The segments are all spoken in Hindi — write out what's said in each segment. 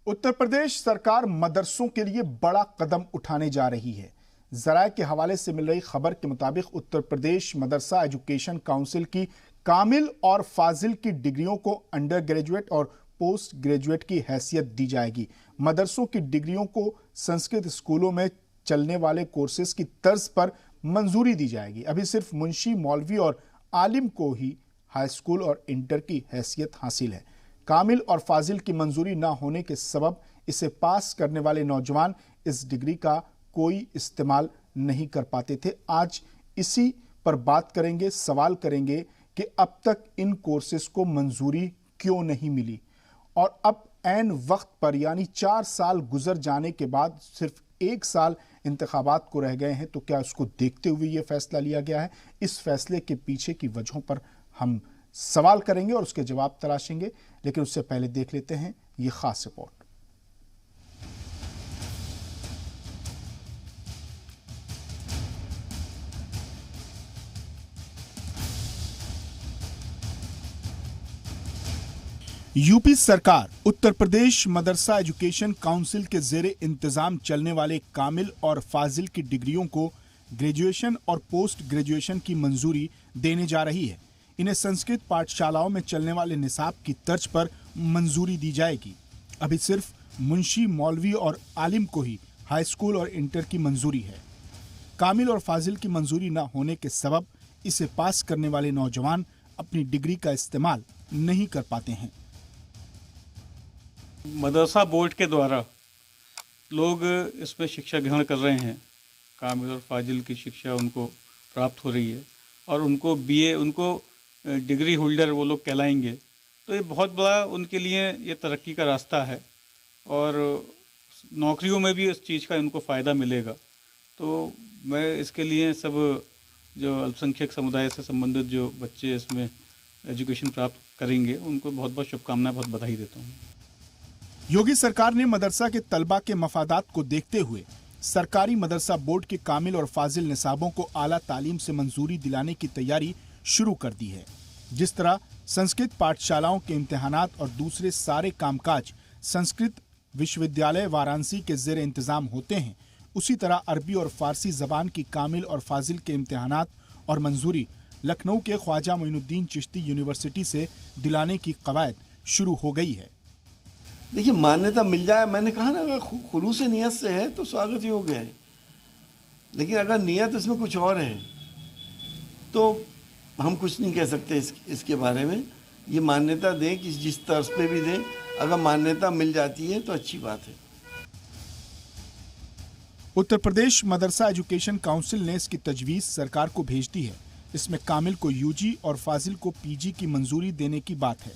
उत्तर प्रदेश सरकार मदरसों के लिए बड़ा कदम उठाने जा रही है। जराये के हवाले से मिल रही खबर के मुताबिक उत्तर प्रदेश मदरसा एजुकेशन काउंसिल की कामिल और फाजिल की डिग्रियों को अंडर ग्रेजुएट और पोस्ट ग्रेजुएट की हैसियत दी जाएगी। मदरसों की डिग्रियों को संस्कृत स्कूलों में चलने वाले कोर्सेज की तर्ज पर मंजूरी दी जाएगी। अभी सिर्फ मुंशी, मौलवी और आलिम को ही हाई स्कूल और इंटर की हैसियत हासिल है। कामिल और फाजिल की मंजूरी ना होने के सबब इसे पास करने वाले नौजवान इस डिग्री का कोई इस्तेमाल नहीं कर पाते थे। आज इसी पर बात करेंगे, सवाल करेंगे कि अब तक इन कोर्सेज को मंजूरी क्यों नहीं मिली और अब ऐन वक्त पर यानी 4 साल गुजर जाने के बाद सिर्फ 1 साल इंतखाबात को रह गए हैं, तो क्या उसको देखते हुए ये फैसला लिया गया है? इस फैसले के पीछे की वजहों पर हम सवाल करेंगे और उसके जवाब तलाशेंगे, लेकिन उससे पहले देख लेते हैं ये खास रिपोर्ट। यूपी सरकार उत्तर प्रदेश मदरसा एजुकेशन काउंसिल के जेरे इंतजाम चलने वाले कामिल और फाजिल की डिग्रियों को ग्रेजुएशन और पोस्ट ग्रेजुएशन की मंजूरी देने जा रही है। इन्हें संस्कृत पाठशालाओं में चलने वाले निसाब की तर्ज पर मंजूरी दी जाएगी। अभी सिर्फ मुंशी, मौलवी और आलिम को ही हाई स्कूल और इंटर की मंजूरी है। कामिल और फाजिल की मंजूरी न होने के सबब इसे पास करने वाले नौजवान अपनी डिग्री का इस्तेमाल नहीं कर पाते हैं। मदरसा बोर्ड के द्वारा लोग इसमें शिक्षा ग्रहण कर रहे हैं। कामिल और फाजिल की शिक्षा उनको प्राप्त हो रही है और उनको बीए, उनको डिग्री होल्डर वो लोग कहलाएंगे। तो ये बहुत बड़ा उनके लिए ये तरक्की का रास्ता है और नौकरियों में भी इस चीज़ का उनको फ़ायदा मिलेगा। तो मैं इसके लिए सब जो अल्पसंख्यक समुदाय से संबंधित जो बच्चे इसमें एजुकेशन प्राप्त करेंगे उनको बहुत बहुत शुभकामनाएं, बहुत बधाई देता हूँ। योगी सरकार ने मदरसा के तलबा के मफादात को देखते हुए सरकारी मदरसा बोर्ड के कामिल और फाजिल निसाबों को आला तालीम से मंजूरी दिलाने की तैयारी शुरू कर दी है। जिस तरह संस्कृत पाठशालाओं के इम्तिहानात और दूसरे सारे कामकाज संस्कृत विश्वविद्यालय वाराणसी के जेर इंतजाम होते हैं, उसी तरह अरबी और फारसी जबान की कामिल और फाजिल के इम्तिहानात और मंजूरी लखनऊ के ख्वाजा मोइनुद्दीन चिश्ती यूनिवर्सिटी से दिलाने की कवायद शुरू हो गई है। देखिए, मान्यता मिल जाए, मैंने कहा ना, अगर खुलूस नियत से है तो स्वागत योग्य है, लेकिन अगर नियत इसमें कुछ और है तो हम कुछ नहीं कह सकते इसके बारे में। ये मान्यता दें कि जिस तर्ज पे भी दें, अगर मान्यता मिल जाती है तो अच्छी बात है। उत्तर प्रदेश मदरसा एजुकेशन काउंसिल ने इसकी तजवीज़ सरकार को भेज दी है। इसमें कामिल को यूजी और फाजिल को पीजी की मंजूरी देने की बात है।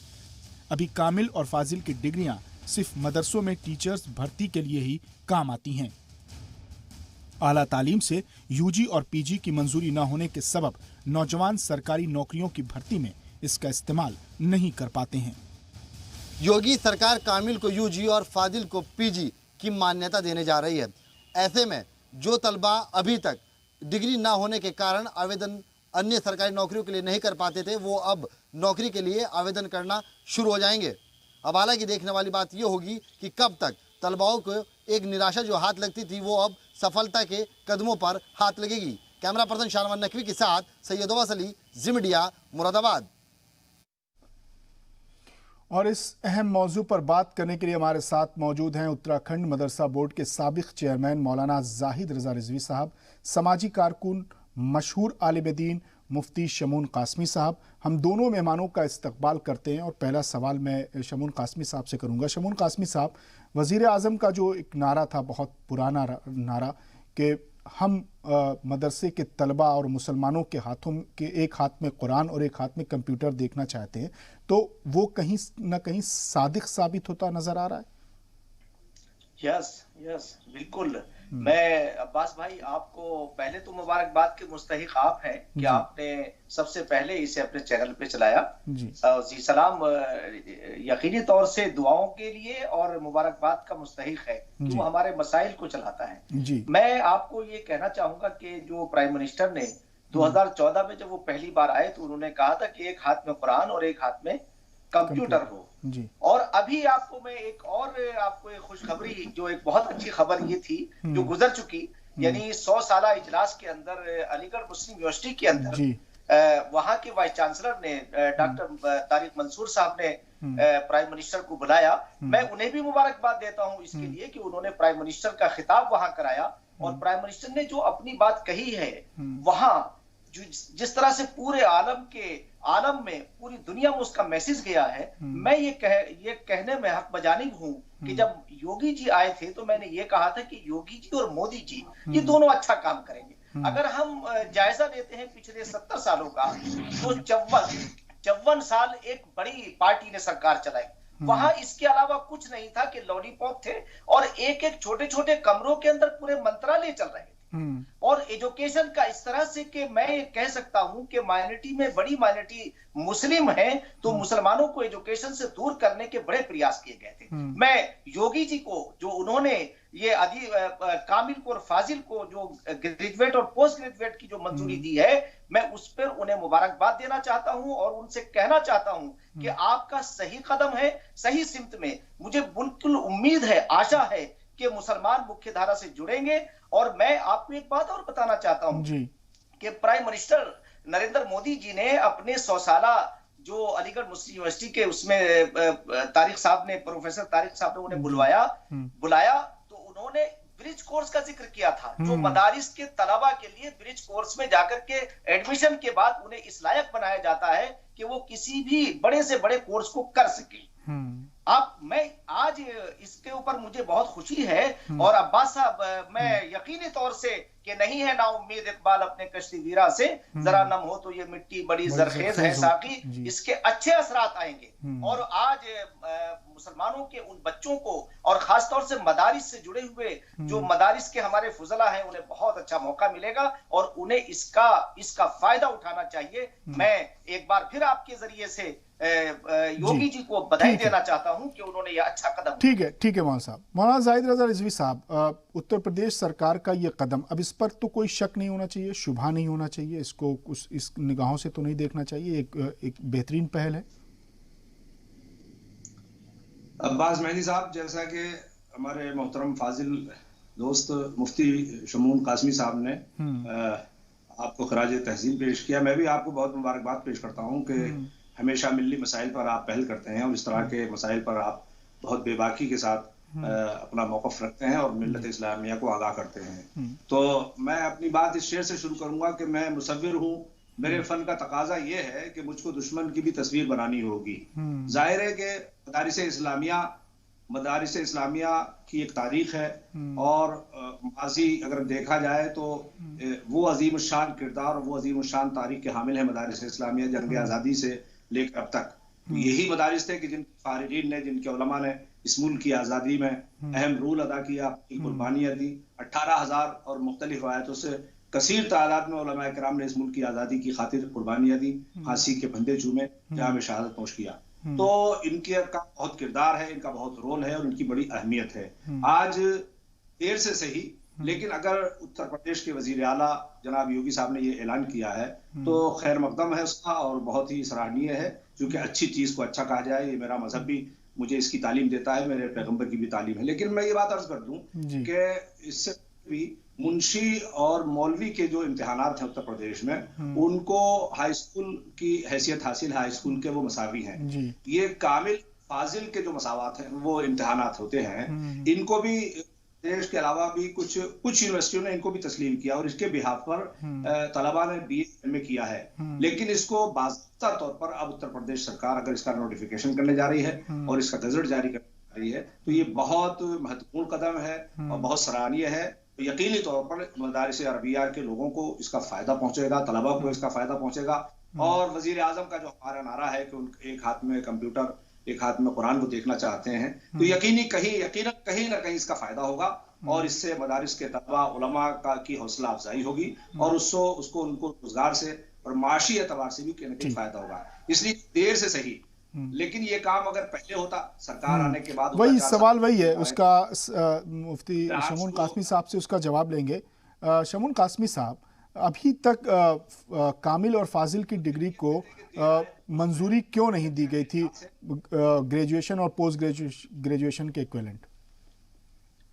अभी कामिल और फाजिल की डिग्रियां सिर्फ मदरसों में टीचर्स भर्ती के लिए ही काम आती हैं। आला तालीम से यूजी और पीजी की मंजूरी न होने के सबब नौजवान सरकारी नौकरियों की भर्ती में इसका इस्तेमाल नहीं कर पाते हैं। योगी सरकार कामिल को यूजी और फाजिल को पीजी की मान्यता देने जा रही है। ऐसे में जो तलबा अभी तक डिग्री ना होने के कारण आवेदन अन्य सरकारी नौकरियों के लिए नहीं कर पाते थे, वो अब नौकरी के लिए आवेदन करना शुरू हो जाएंगे। अब हालांकि देखने वाली बात ये होगी कि कब तक तलबाओं को एक निराशा जो हाथ लगती थी वो अब सफलता के कदमों पर हाथ लगेगी। कैमरा पर्सन शानवान नकवी के साथ सैयद अब्बास अली, जी मीडिया, मुरादाबाद। और इस अहम मौजू पर बात करने के लिए हमारे साथ मौजूद हैं उत्तराखंड मदरसा बोर्ड के साबिक चेयरमैन मौलाना जाहिद रजा रिजवी साहब, समाजी कारकुन, मशहूर आलिम दीन मुफ्ती शमून कासमी साहब। हम दोनों मेहमानों का इस्तकबाल करते हैं और पहला सवाल मैं शमून कासमी साहब से करूंगा। शमून कासमी साहब, वज़ीर आज़म का जो एक नारा था, बहुत पुराना नारा, कि हम मदरसे के तलबा और मुसलमानों के हाथों के एक हाथ में कुरान और एक हाथ में कंप्यूटर देखना चाहते हैं, तो वो कहीं ना कहीं सादिक साबित होता नजर आ रहा है। यस बिल्कुल। मैं अब्बास भाई, आपको पहले तो मुबारकबाद के मुस्तहिक आप हैं कि आपने सबसे पहले इसे अपने चैनल पे चलाया। जी सलाम यकीनी तौर से दुआओं के लिए और मुबारकबाद का मुस्तहिक है कि वो हमारे मसाइल को चलाता है। मैं आपको ये कहना चाहूंगा कि जो प्राइम मिनिस्टर ने 2014 में जब वो पहली बार आए तो उन्होंने कहा था कि एक हाथ में कुरान और एक हाथ में कंप्यूटर हो, और अभी आपको मैं आपको एक खुशखबरी, जो एक बहुत अच्छी खबर ये थी जो गुजर चुकी, यानी 100 साला इजलास के अंदर अलीगढ़ मुस्लिम यूनिवर्सिटी के अंदर वहां के वाइस चांसलर ने डॉक्टर तारिक मंसूर साहब ने प्राइम मिनिस्टर को बुलाया। मैं उन्हें भी मुबारकबाद देता हूं इसके लिए कि उन्होंने प्राइम मिनिस्टर का खिताब वहां कराया, और प्राइम मिनिस्टर ने जो अपनी बात कही है वहां, जिस तरह से पूरे आलम में पूरी दुनिया में उसका मैसेज गया है, मैं ये कहने में हक बजानिब हूं कि जब योगी जी आए थे तो मैंने ये कहा था कि योगी जी और मोदी जी ये दोनों अच्छा काम करेंगे। अगर हम जायजा लेते हैं पिछले 70 सालों का, तो 54 साल एक बड़ी पार्टी ने सरकार चलाई, वहां इसके अलावा कुछ नहीं था कि लॉलीपॉप थे और एक एक छोटे छोटे कमरों के अंदर पूरे मंत्रालय चल रहे थे। और एजुकेशन का इस तरह से कि मैं कह सकता हूं कि माइनॉरिटी में बड़ी माइनॉरिटी मुस्लिम है, तो मुसलमानों को एजुकेशन से दूर करने के बड़े प्रयास किए गए थे। मैं योगी जी को, जो उन्होंने ये कामिल को और फाजिल को जो ग्रेजुएट और पोस्ट ग्रेजुएट की जो मंजूरी दी है, मैं उस पर उन्हें मुबारकबाद देना चाहता हूं और उनसे कहना चाहता हूं कि आपका सही कदम है, सही सिमत में। मुझे बिल्कुल उम्मीद है, आशा है कि मुसलमान मुख्य धारा से जुड़ेंगे। और मैं आपको एक बात और बताना चाहता हूं कि प्राइम मिनिस्टर नरेंद्र मोदी जी ने अपने 100 साला जो अलीगढ़ मुस्लिम यूनिवर्सिटी के उसमें प्रोफेसर तारिक साहब ने उन्हें बुलाया, तो उन्होंने ब्रिज कोर्स का जिक्र किया था, जो मदारिस के तलबा के लिए ब्रिज कोर्स में जाकर के एडमिशन के बाद उन्हें इस लायक बनाया जाता है कि वो किसी भी बड़े से बड़े कोर्स को कर सके। मैं आज इसके ऊपर मुझे बहुत खुशी है। और अब्बास साहब, मैं यकीनी तौर से कि नहीं है ना उम्मीद इकबाल अपने कश्ती वीरा से, जरा नम हो तो ये मिट्टी बड़ी जरखेज है साकी, इसके अच्छे असरात आएंगे। और आज मुसलमानों के उन बच्चों को और खासतौर से मदारिस से जुड़े हुए जो मदारिस के हमारे फुजला हैं, उन्हें बहुत अच्छा मौका मिलेगा और उन्हें इसका फायदा उठाना चाहिए। मैं एक बार फिर आपके जरिए से योगी जी को बधाई देना चाहता हूं कि उन्होंने यह अच्छा कदम। ठीक है मौलाना साहब। मौलाना जाहिद रजा रिजवी साहब, उत्तर प्रदेश सरकार का ये कदम, अब इस पर तो कोई शक नहीं होना चाहिए, शुभा नहीं होना चाहिए, इसको इस निगाहों से तो नहीं देखना चाहिए, एक बेहतरीन पहल है। अब्बास मेहदी साहब, जैसा कि हमारे मोहतरम फाजिल दोस्त मुफ्ती शमून कासमी साहब ने आपको खराज तहसीन पेश किया, मैं भी आपको बहुत मुबारकबाद पेश करता हूँ कि हमेशा मिली मसाइल पर आप पहल करते हैं और इस तरह के मसाइल पर आप बहुत बेबाकी के साथ अपना मौक़िफ़ रखते हैं और मिल्लत इस्लामिया को आगाह करते हैं। तो मैं अपनी बात इस शेर से शुरू करूंगा कि मैं मुसव्विर हूँ, मेरे फन का तकाजा ये है कि मुझको दुश्मन की भी तस्वीर बनानी होगी। जाहिर है कि मदारिस इस्लामिया की एक तारीख है और माजी अगर देखा जाए तो वो अजीम शान किरदार और वो अजीम शान तारीख के हामिल है मदारिस इस्लामिया, जंग आज़ादी से लेकर अब तक। यही मदारिस थे कि जिन फारिगीन ने, जिनके उलमा ने इस मुल्क की आज़ादी में अहम रोल अदा किया, कुर्बानियाँ दी। 18,000 और मुख्तलिफ रवायतों से कसीर तादाद में उलमा किराम ने इस मुल्क की आज़ादी की खातिर कुर्बानियाँ दी, फांसी के फंदे चूमे, जहाँ में शहादत नोश किया। तो इनके का बहुत किरदार है, इनका बहुत रोल है और इनकी बड़ी अहमियत है। आज देर से सही, लेकिन अगर उत्तर प्रदेश के वजीर आला जनाब योगी साहब ने ये ऐलान किया है तो खैर मकदम है उसका और बहुत ही सराहनीय है, क्योंकि अच्छी चीज को अच्छा कहा जाए, ये मेरा मजहब भी मुझे इसकी तालीम देता है, मेरे पैगंबर की भी तालीम है। लेकिन मैं ये बात अर्ज कर दूं कि इससे भी मुंशी और मौलवी के जो इम्तिहानात हैं उत्तर प्रदेश में, उनको हाई स्कूल की हैसियत हासिल, हाई स्कूल के वो मसावी हैं। ये कामिल फाजिल के जो मसावात हैं वो इम्तिहानात होते हैं, इनको भी देश के अलावा भी कुछ यूनिवर्सिटियों ने इनको भी तस्लीम किया और इसके बिहाफ पर तलबा ने BA में किया है। लेकिन इसको बाज़ाब्ता तौर पर अब उत्तर प्रदेश सरकार अगर इसका नोटिफिकेशन करने जा रही है और इसका गजट जारी करने जा रही है तो ये बहुत महत्वपूर्ण कदम है और बहुत सराहनीय है। यकीनी तौर पर मदारिस अरबिया के लोगों को इसका फायदा पहुंचेगा, तलबा को इसका फायदा पहुंचेगा। और वजीर आजम का जो हमारा नारा है कि एक हाथ में कंप्यूटर एक हाथ में कुरान को देखना चाहते हैं, तो यकीनन कहीं ना कहीं इसका फायदा होगा और इससे मदारिस के तलबा उलमा की हौसला अफजाई होगी और उसको उनको रोजगार से और माशी एतबार से भी कहीं फायदा होगा। इसलिए देर से सही, लेकिन ये काम अगर पहले होता सरकार आने के बाद, वही सवाल वही है उसका। मुफ्ती शमून कासमी साहब से उसका जवाब लेंगे। शमून कासमी साहब, अभी तक कामिल और फाजिल की डिग्री को मंजूरी क्यों नहीं दी गई थी ग्रेजुएशन और पोस्ट ग्रेजुएशन के इक्विवेलेंट?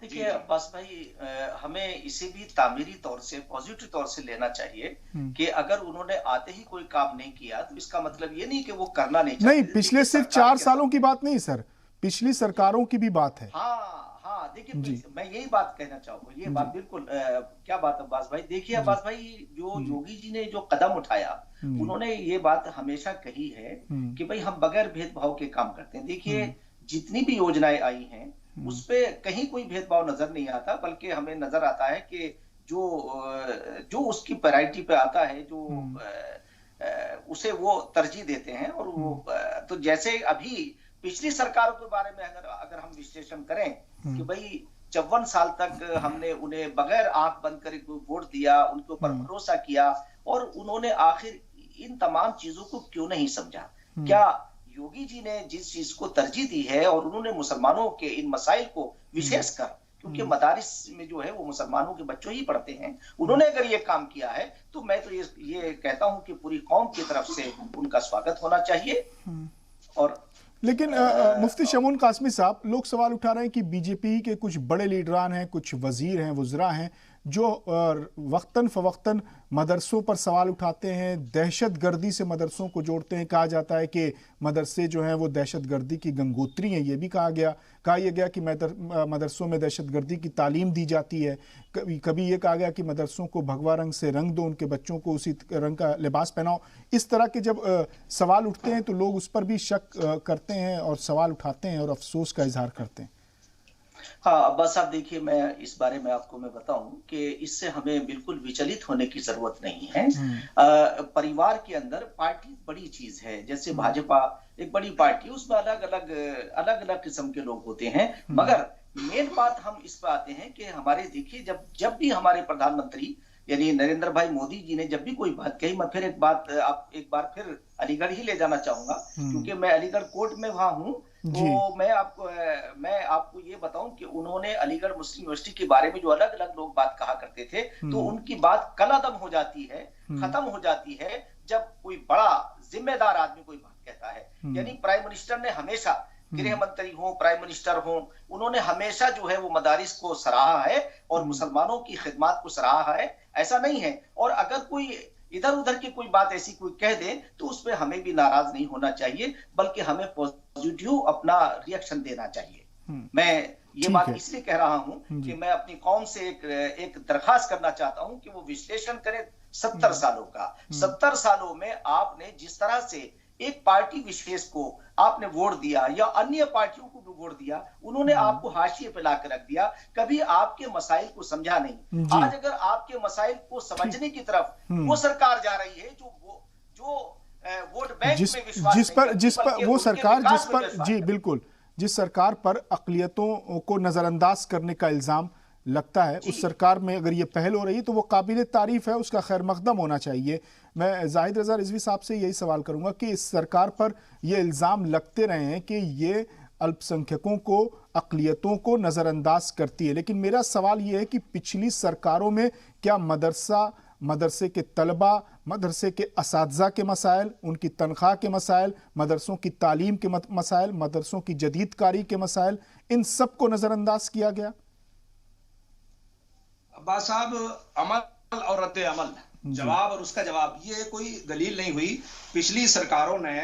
देखिए अब्बास भाई, हमें इसे भी तामीरी तौर से, पॉजिटिव तौर से लेना चाहिए कि अगर उन्होंने आते ही कोई काम नहीं किया तो इसका मतलब ये नहीं कि वो करना नहीं चाहते। नहीं, पिछले सिर्फ 4 सालों की बात नहीं सर, पिछली सरकारों की भी बात है। हाँ, देखिए मैं यही बात कहना चाहूंगा, ये बात बिल्कुल क्या बात अब्बास भाई, देखिए अब्बास भाई, जो योगी जी ने जो कदम उठाया, उन्होंने ये बात हमेशा कही है कि भाई हम बगैर भेदभाव के काम करते हैं। देखिए जितनी भी योजनाएं आई हैं उस पे कहीं कोई भेदभाव नजर नहीं आता, बल्कि हमें नजर आता है कि जो उसकी प्रायोरिटी पे आता है, जो उसे वो तरजीह देते हैं। और वो तो जैसे अभी पिछली सरकारों के बारे में अगर हम विश्लेषण करें कि भाई 54 साल तक हमने उन्हें बगैर आंख बंद कर वोट दिया, उनके ऊपर भरोसा किया, और उन्होंने आखिर इन तमाम चीजों को क्यों नहीं समझा? क्या योगी जी ने जिस चीज को तरजीह दी है, और उन्होंने मुसलमानों के इन मसाइल को विशेषकर, क्योंकि मदारिस में जो है वो मुसलमानों के बच्चों ही पढ़ते हैं, उन्होंने अगर ये काम किया है तो मैं तो ये कहता हूं कि पूरी कौम की तरफ से उनका स्वागत होना चाहिए। और लेकिन मुफ्ती शमून कासमी साहब, लोग सवाल उठा रहे हैं कि बीजेपी के कुछ बड़े लीडरान हैं, कुछ वजीर हैं, वुज़रा हैं, जो वक्तन फ़वक्तन मदरसों पर सवाल उठाते हैं, दहशत गर्दी से मदरसों को जोड़ते हैं। कहा जाता है कि मदरसे जो हैं वो दहशत गर्दी की गंगोत्री हैं, ये भी कहा यह गया कि मदरसों में दहशत गर्दी की तालीम दी जाती है। कभी ये कहा गया कि मदरसों को भगवा रंग से रंग दो, उनके बच्चों को उसी रंग का लिबास पहनाओ। इस तरह के जब सवाल उठते हैं तो लोग उस पर भी शक करते हैं और सवाल उठाते हैं और अफसोस का इजहार करते हैं। हाँ अब्बास साहब, देखिए मैं इस बारे में आपको बताऊं कि इससे हमें बिल्कुल विचलित होने की जरूरत नहीं है। परिवार के अंदर पार्टी बड़ी चीज है, जैसे भाजपा एक बड़ी पार्टी, उसमें अलग अलग किस्म के लोग होते हैं, मगर मेन बात हम इस पर आते हैं कि हमारे, देखिए जब भी हमारे प्रधानमंत्री यानी नरेंद्र भाई मोदी जी ने जब भी कोई बात कही, मैं फिर एक बार फिर अलीगढ़ ही ले जाना चाहूंगा, क्योंकि मैं अलीगढ़ कोर्ट में वहां हूँ। तो मैं आपको ये बताऊं कि उन्होंने अलीगढ़ मुस्लिम यूनिवर्सिटी के बारे में जो अलग अलग लोग बात कहा करते थे, तो उनकी बात कलादम हो जाती है, खत्म हो जाती है जब कोई बड़ा जिम्मेदार आदमी कोई बात कहता है। यानी प्राइम मिनिस्टर ने हमेशा, गृह मंत्री हो, प्राइम मिनिस्टर हो, उन्होंने हमेशा जो है वो मदारिस को सराहा है और मुसलमानों की खिदमत को सराहा है, ऐसा नहीं है। और अगर कोई इधर उधर की कोई बात ऐसी कोई कह दे तो उस पर हमें भी नाराज नहीं होना चाहिए, बल्कि हमें पॉजिटिव अपना रिएक्शन देना चाहिए। मैं ये बात इसलिए कह रहा हूं कि मैं अपनी कौम से एक दरखास्त करना चाहता हूं कि वो विश्लेषण करें 70 सालों का। 70 सालों में आपने जिस तरह से एक पार्टी विशेष को आपने वोट दिया या अन्य पार्टियों को भी वोट दिया, उन्होंने आपको हाशिए पे ला कर रख दिया, कभी आपके मसाइल को समझा नहीं। आज अगर आपके मसाइल को समझने की तरफ वो सरकार जा रही है जो वोट बैंक में विश्वास जिस पर वो सरकार जी बिल्कुल, जिस सरकार पर अक़लियतों को नजरअंदाज करने का इल्जाम लगता है, उस सरकार में अगर ये पहल हो रही है तो वो काबिल तारीफ है, उसका खैर मकदम होना चाहिए। मैं जाहिद रज़ा रिजवी साहब से यही सवाल करूंगा कि इस सरकार पर ये इल्ज़ाम लगते रहे हैं कि ये अल्पसंख्यकों को, अक़लियतों को नज़रअंदाज करती है, लेकिन मेरा सवाल ये है कि पिछली सरकारों में क्या मदरसे के तलबा, मदरसे के असातिज़ा के मसाइल, उनकी तनख्वाह के मसाइल, मदरसों की तालीम के मसाइल, मदरसों की जदीदकारी के मसाइल, इन सब को नज़रअंदाज किया गया? अब्बास साहब, अमल और रद्द अमल, जवाब और उसका जवाब, ये कोई दलील नहीं हुई। पिछली सरकारों ने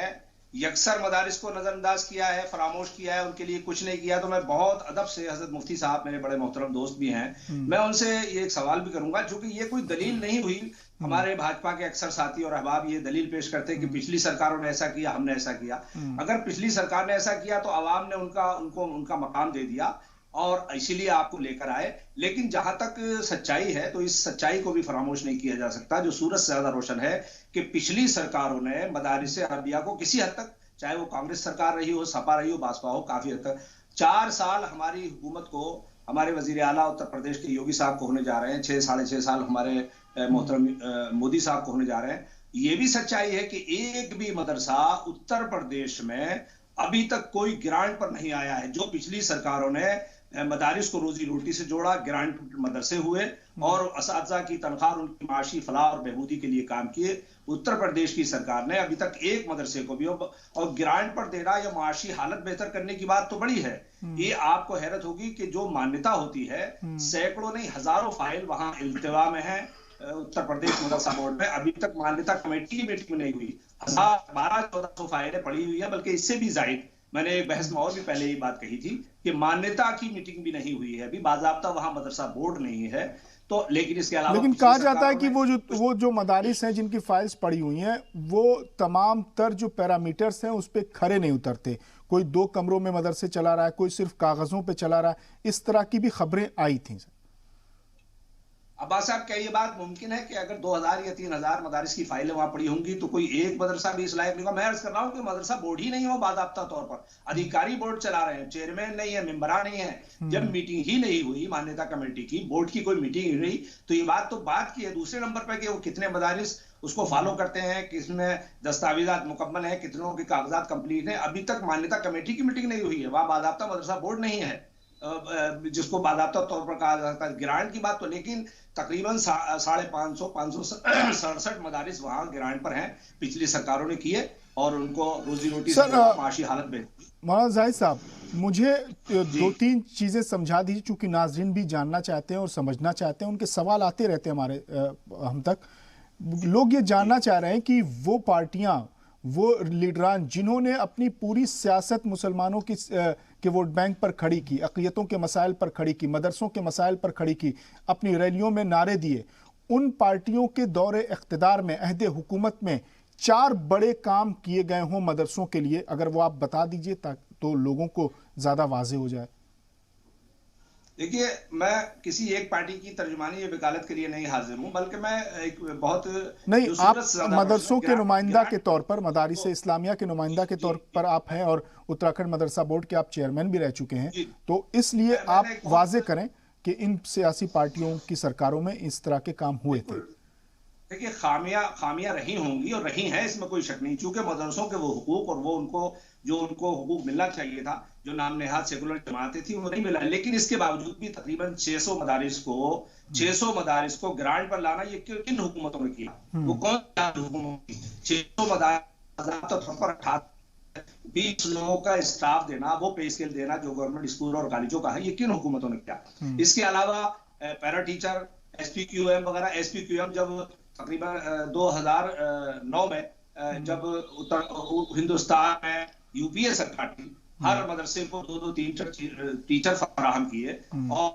यकसर मदारिस को नजरअंदाज किया है, फरामोश किया है, उनके लिए कुछ नहीं किया। तो मैं बहुत अदब से, हजरत मुफ्ती साहब मेरे बड़े मोहतरम दोस्त भी हैं, मैं उनसे ये एक सवाल भी करूंगा, क्योंकि ये कोई दलील नहीं हुई। हमारे भाजपा के अक्सर साथी और अहबाब ये दलील पेश करते हैं कि पिछली सरकारों ने ऐसा किया, हमने ऐसा किया। अगर पिछली सरकार ने ऐसा किया तो अवाम ने उनका मकाम दे दिया और इसीलिए आपको लेकर आए। लेकिन जहां तक सच्चाई है तो इस सच्चाई को भी फरामोश नहीं किया जा सकता, जो सूरज से ज्यादा रोशन है कि पिछली सरकारों ने मदारिस अरबिया को किसी हद तक, चाहे वो कांग्रेस सरकार रही हो, सपा रही हो, बासपा हो, काफी हद तक 4 साल हमारी हुकूमत को, हमारे वजीर आला उत्तर प्रदेश के योगी साहब को होने जा रहे हैं, 6 साढ़े 6 साल हमारे मोहतरम मोदी साहब को होने जा रहे हैं। ये भी सच्चाई है कि एक भी मदरसा उत्तर प्रदेश में अभी तक कोई ग्रांट पर नहीं आया है, जो पिछली सरकारों ने मदारिस को रोजी रोटी से जोड़ा, ग्रांट मदरसे हुए और असातिज़ा की तनख्वाह और उनकी माशी फलाह और बहबूदी के लिए काम किए। उत्तर प्रदेश की सरकार ने अभी तक एक मदरसे को भी और ग्रांट पर देना या माशी हालत बेहतर करने की बात तो बड़ी है। ये आपको हैरत होगी कि जो मान्यता होती है, सैकड़ों नहीं हजारों फाइल वहां इल्तिवा में है उत्तर प्रदेश मदरसा बोर्ड में। अभी तक मान्यता कमेटी की मीटिंग नहीं हुई। 1200-1400 फाइलें पड़ी हुई है, बल्कि इससे भी जायद। मैंने एक बहस में और भी पहले ये बात कही थी कि मान्यता की मीटिंग भी नहीं हुई है, अभी बाज़ाब्ता वहां मदरसा बोर्ड नहीं है। तो लेकिन इसके अलावा लेकिन कहा जाता है कि वो जो मदारिस हैं जिनकी फाइल्स पड़ी हुई हैं, वो तमाम तर जो पैरामीटर्स हैं उस पर खरे नहीं उतरते। कोई 2 कमरों में मदरसे चला रहा है, कोई सिर्फ कागजों पे चला रहा है। इस तरह की भी खबरें आई थी। अब्बास साहब, क्या ये बात मुमकिन है कि अगर 2000 या 3000 मदारिस की फाइलें वहां पड़ी होंगी तो कोई एक मदरसा भी इस लायक नहीं होगा? मैं अर्ज कर रहा हूँ कि मदरसा बोर्ड ही नहीं हो बाज़ाब्ता तौर पर, अधिकारी बोर्ड चला रहे हैं, चेयरमैन नहीं है, मेंबरा नहीं है। जब मीटिंग ही नहीं हुई मान्यता कमेटी की, बोर्ड की कोई मीटिंग ही नहीं, तो ये बात तो बात की है। दूसरे नंबर पर कि वो कितने मदारिस उसको फॉलो करते हैं, किसमें दस्तावेजात मुकम्मल है, कितनों के कागजात कंप्लीट है। अभी तक मान्यता कमेटी की मीटिंग नहीं हुई है, वहां बाज़ाब्ता मदरसा बोर्ड नहीं है जिसको बाज़ाब्ता तौर पर कहा जाता है। ग्रांट की बात तो, लेकिन तकरीबन 567 मदारिस वहां ग्रांट पर हैं, पिछली सरकारों ने किए और उनको रोजी रोटी से माशी हालत में। मौलाना जाहिद साहब, मुझे 2-3 चीजें समझा दीजिए, चूंकि नाजरीन भी जानना चाहते हैं और समझना चाहते हैं, उनके सवाल आते रहते हैं हम तक। लोग ये जानना चाह रहे हैं कि वो पार्टियां, वो लीडरान जिन्होंने अपनी पूरी सियासत मुसलमानों की के वोट बैंक पर खड़ी की, अक़लियतों के मसाइल पर खड़ी की, मदरसों के मसाइल पर खड़ी की, अपनी रैलियों में नारे दिए, उन पार्टियों के दौरे इख्तिदार में, अहद हुकूमत में 4 बड़े काम किए गए हों मदरसों के लिए, अगर वो आप बता दीजिए तो लोगों को ज़्यादा वाज़ेह हो जाए। देखिए, मैं किसी एक पार्टी की तर्जुमानी या वकालत के लिए नहीं हाजिर हूं, बल्कि मैं एक बहुत नहीं, आप मदरसों के नुमाइंदा के तौर पर, मदारिस इस्लामिया के नुमाइंदा के तौर पर आप हैं और उत्तराखंड मदरसा बोर्ड के आप चेयरमैन भी रह चुके हैं, तो इसलिए आप वाजे करें कि इन सियासी पार्टियों की सरकारों में इस तरह के काम हुए थे। देखिए, खामियां रही होंगी और रही हैं, इसमें कोई शक नहीं। चूंकि मदरसों के वो हुकूक और वो उनको हुकूक मिलना चाहिए था, जो नाम नेहाद सेकुलर जमातें थी, वो नहीं मिला। लेकिन इसके बावजूद भी तकरीबन 600 मदारिस को ग्रांट पर लाना, ये किन हुकूमतों ने किया? वो कौन हुकूमत की? 600 मदारिस 20 लोगों का स्टाफ देना, वो पे स्केल देना जो गवर्नमेंट स्कूल और कॉलेजों का है, ये किन हुकूमतों ने किया? इसके अलावा पैरा टीचर, SPQM वगैरह, SPQM जब तकरीबन 2009 में जब हिंदुस्तान में UPA सरकार थी, हर मदरसे को 2-3 टीचर फराहम किए और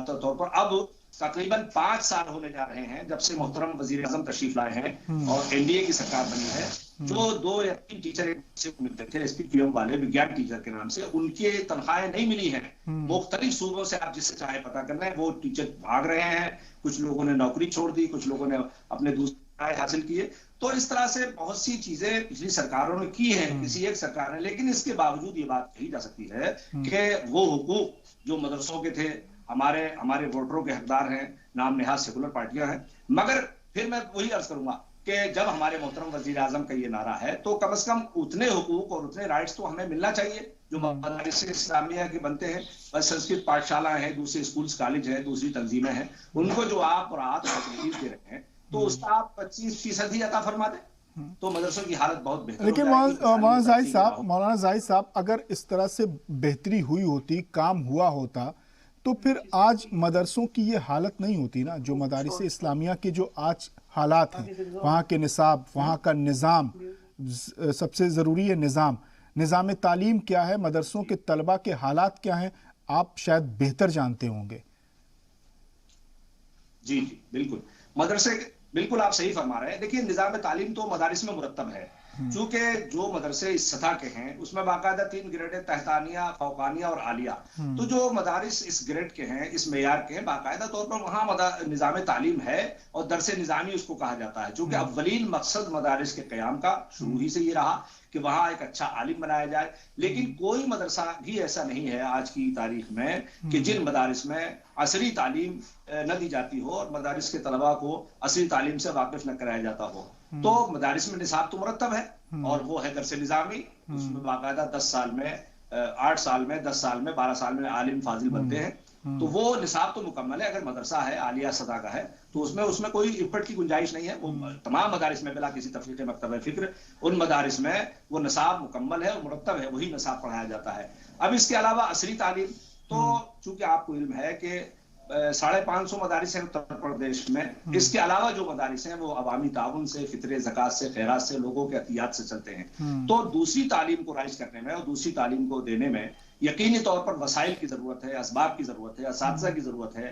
तौर पर अब तकरीबन 5 साल होने जा रहे हैं जब से मोहतरम वजीर आजम तशरीफ लाए हैं और NDA की सरकार बनी है। जो 2 या 3 टीचर मिलते थे SPQM वाले, विज्ञान टीचर के नाम से, उनके तनख्वाहें नहीं मिली हैं। मुख्तलिफ सूबों से आप जिससे चाहे पता करना है, वो टीचर भाग रहे हैं, कुछ लोगों ने नौकरी छोड़ दी, कुछ लोगों ने अपने दूसरे हासिल किए। तो इस तरह से बहुत सी चीजें पिछली सरकारों ने की हैं, किसी एक सरकार ने। लेकिन इसके बावजूद ये बात कही जा सकती है कि वो हुकूक जो मदरसों के थे, हमारे वोटरों के हकदार हैं, नाम नेहाद सेकुलर पार्टियां हैं। मगर फिर मैं वही अर्ज करूंगा कि जब हमारे मोहतरम वजीर आजम का ये नारा है, तो कम से कम उतने हुकूक और उतने राइट्स तो हमें मिलना चाहिए जो मदारिस इस्लामिया के बनते हैं। बस संस्कृत पाठशालाएं हैं, दूसरे स्कूल्स कॉलेज हैं, दूसरी तंजीमें हैं, उनको जो आप राहत और फैसिलिटीज दे रहे हैं, तो उसका आप 25% ही अता फरमा दें तो मदरसों की हालत बहुत बेहतर। लेकिन मौलाना जाहिद साहब, अगर इस तरह से बेहतरी हुई होती, काम हुआ होता, तो फिर आज मदरसों की ये हालत नहीं होती ना। जो मदारिस इस्लामिया के जो आज हालात हैं, वहाँ के निसाब, वहाँ का निज़ाम, सबसे ज़रूरी है निज़ाम तालीम क्या है, मदरसों के तलबा के हालात क्या हैं, आप शायद बेहतर जानते होंगे। जी बिल्कुल, मदरसे बिल्कुल आप सही फरमा रहे हैं। देखिए, निज़ाम तालीम तो मदारिस में मुरत्तब है, चूंकि जो मदरसे इस सतह के हैं उसमें बाकायदा 3 ग्रेड, तहतानिया, फौकानिया और आलिया। तो जो मदारिस इस ग्रेड के हैं, इस मेयार के हैं, बाकायदा तौर पर वहाँ निज़ाम तालीम है और दरसे निज़ामी उसको कहा जाता है। चूंकि अव्वलीन मकसद मदारिस के क़याम का शुरू ही से ये रहा कि वहाँ एक अच्छा आलिम बनाया जाए। लेकिन कोई मदरसा भी ऐसा नहीं है आज की तारीख में कि जिन मदारिस में असली तालीम न दी जाती हो और मदारिस के तलबा को असली तालीम से वाकिफ न कराया जाता हो। तो मदारिस में निसाब तो मुरत्तब है और वो है दरसे निज़ामी, उसमें बाकायदा 10 साल में 8 साल में, 10 साल में, 12 साल में आलिम फाजिल बनते हैं। तो वो निसाब तो मुकम्मल है। अगर मदरसा है आलिया सतह का है तो उसमें उसमें कोई इफर्ट की गुंजाइश नहीं है। वो तमाम मदारिस में बिला किसी तफरीक मकतब फिक्र उन मदारिस में वो निसाब मुकम्मल है और मुरतब है, वही निसाब पढ़ाया जाता है। अब इसके अलावा असली तालीम तो चूंकि आपको इल्म है कि 550 मदारिस हैं उत्तर प्रदेश में। इसके अलावा जो मदारिस हैं वो अवामी ताउन से, फितरे ज़कात से, खैरात से, लोगों के अतियात से चलते हैं। तो दूसरी तालीम को राइज करने में और दूसरी तालीम को देने में यकीनी तौर पर वसाइल की जरूरत है, असबाब की जरूरत है, असातिज़ा की जरूरत है,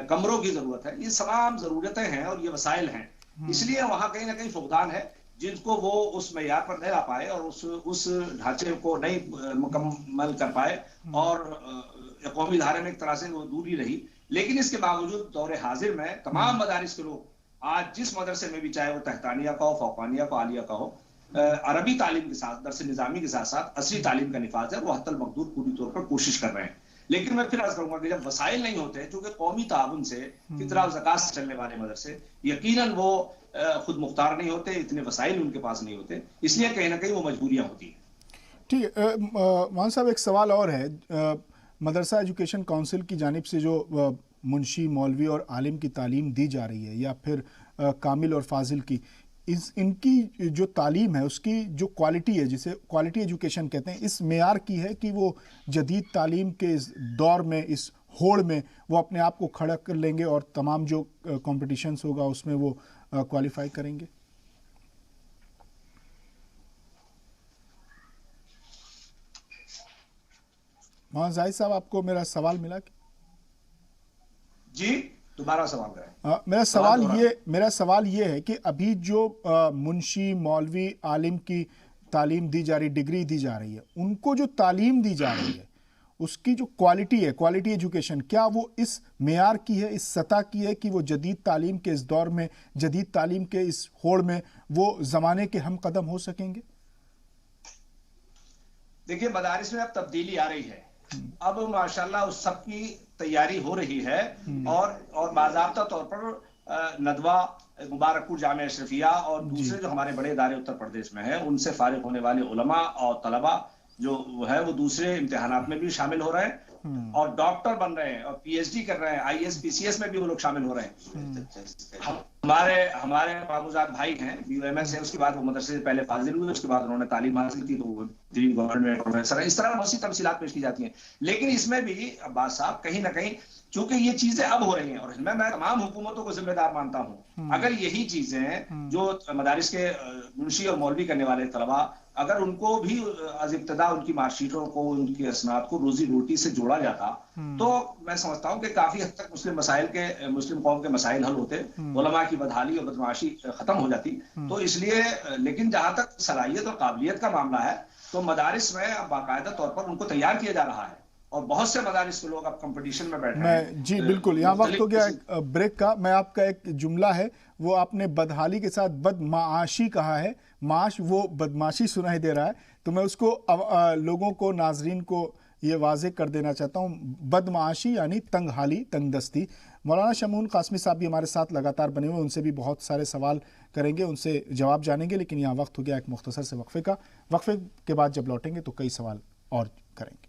कमरों की जरूरत है। ये तमाम जरूरतें हैं और ये वसाइल हैं। इसलिए वहां कहीं ना कहीं फुकदान है जिनको वो उस मैयार पर नहीं ला पाए और उस ढांचे को नहीं मुकम्मल कर पाए और कौमी धारे में एक तरह से वो दूरी रही। लेकिन इसके बावजूद दौरे हाजिर में तमाम मदारिस के लोग आज जिस मदरसे में भी, चाहे वो तहतानिया का हो, फौकानिया का, आलिया का हो, अरबी तालीम के साथ, दरस निज़ामी के साथ साथ असली तालीम का निफाज है वो हत्तल मकदूर पूरी तौर पर कोशिश कर रहे हैं। लेकिन मैं फिर अर्ज करूंगा कि जब वसाइल नहीं होते, चूंकि कौमी ताउन से, फितरा और ज़कात से चलने वाले मदरसे यकीनन वो खुद मुख्तार नहीं होते, इतने वसाइल उनके पास नहीं होते, इसलिए कहीं ना कहीं वो मजबूरियां होती हैं। ठीक है मोहन साहब, एक सवाल और है। मदरसा एजुकेशन काउंसिल की जानिब से जो मुंशी, मौलवी और आलिम की तालीम दी जा रही है, या फिर कामिल और फाजिल की, इनकी जो तालीम है उसकी जो क्वालिटी है, जिसे क्वालिटी एजुकेशन कहते हैं, इस मेयार की है कि वो जदीद तालीम के इस दौर में, इस होड़ में वो अपने आप को खड़ा कर लेंगे और तमाम जो कॉम्पिटिशन्स होगा उसमें वो क्वालिफाई करेंगे? मोहन जाहिद साहब, आपको मेरा सवाल मिला कि? जी, दोबारा सवाल करें। मेरा सवाल ये है कि अभी जो मुंशी, मौलवी, आलिम की तालीम दी जा रही, डिग्री दी जा रही है, उनको जो तालीम दी जा रही है उसकी जो क्वालिटी है, क्वालिटी एजुकेशन, क्या वो इस मेयार की है, इस सतह की है कि वो जदीद तालीम के इस दौर में, जदीद तालीम के इस होड़ में वो ज़माने के हम कदम हो सकेंगे? देखिए, मदारिस में अब तब्दीली आ रही है। अब माशाल्लाह उस सब की तैयारी हो रही है और बाज़ाब्ता तौर पर नदवा, मुबारकपुर जामिया अशरफिया और दूसरे जो हमारे बड़े इदारे उत्तर प्रदेश में हैं उनसे फारिग होने वाले उलमा और तलबा जो है वो दूसरे इम्तिहानात में भी शामिल हो रहे हैं और डॉक्टर बन रहे हैं और पीएचडी कर रहे हैं, आईएएस पीसीएस में भी वो लोग शामिल हो रहे हैं। हमारे बाबूजाद भाई हैं, बीयूएमएस है, उसके बाद वो मदरसे से पहले फाजिल हुए, उसके बाद उन्होंने तालीम हासिल की तो वो गवर्नमेंट में प्रोफेसर है। इस तरह बहुत सी तफसीलात पेश की जाती हैं। लेकिन इसमें भी अब्बास साहब कहीं ना कहीं चूंकि ये चीजें अब हो रही हैं और मैं तमाम हुकूमतों को जिम्मेदार मानता हूं, अगर यही चीजें जो मदारिस के मुंशी और मौलवी करने वाले तलबा, अगर उनको भी अज इब्तदा उनकी मार्कशीटों को, उनकी असनाद को रोजी रोटी से जोड़ा जाता तो मैं समझता हूं कि काफी हद तक मुस्लिम कौम के मसाइल हल होते, उलमा की बदहाली और बदमाशी खत्म हो जाती। तो इसलिए, लेकिन जहां तक सलाहियत और काबिलियत का मामला है तो मदारिस में अब बाकायदा तौर पर उनको तैयार किया जा रहा है और बहुत से मदारिस के लोग अब कंपटीशन में बैठे हैं। जी बिल्कुल, यहाँ वक्त हो गया एक ब्रेक का। मैं आपका एक जुमला है वो आपने बदहाली के साथ बदमाशी कहा है, माश वो बदमाशी सुनाई दे रहा है, तो मैं उसको लोगों को, नाजरीन को ये वाज़ेह कर देना चाहता हूँ। बदमाशी यानी तंगहाली, तंगदस्ती। मौलाना शमून कासमी साहब भी हमारे साथ लगातार बने हुए, उनसे भी बहुत सारे सवाल करेंगे, उनसे जवाब जानेंगे, लेकिन यहाँ वक्त हो गया एक मुख्तसर से वक्फे का। वक्फे के बाद जब लौटेंगे तो कई सवाल और करेंगे।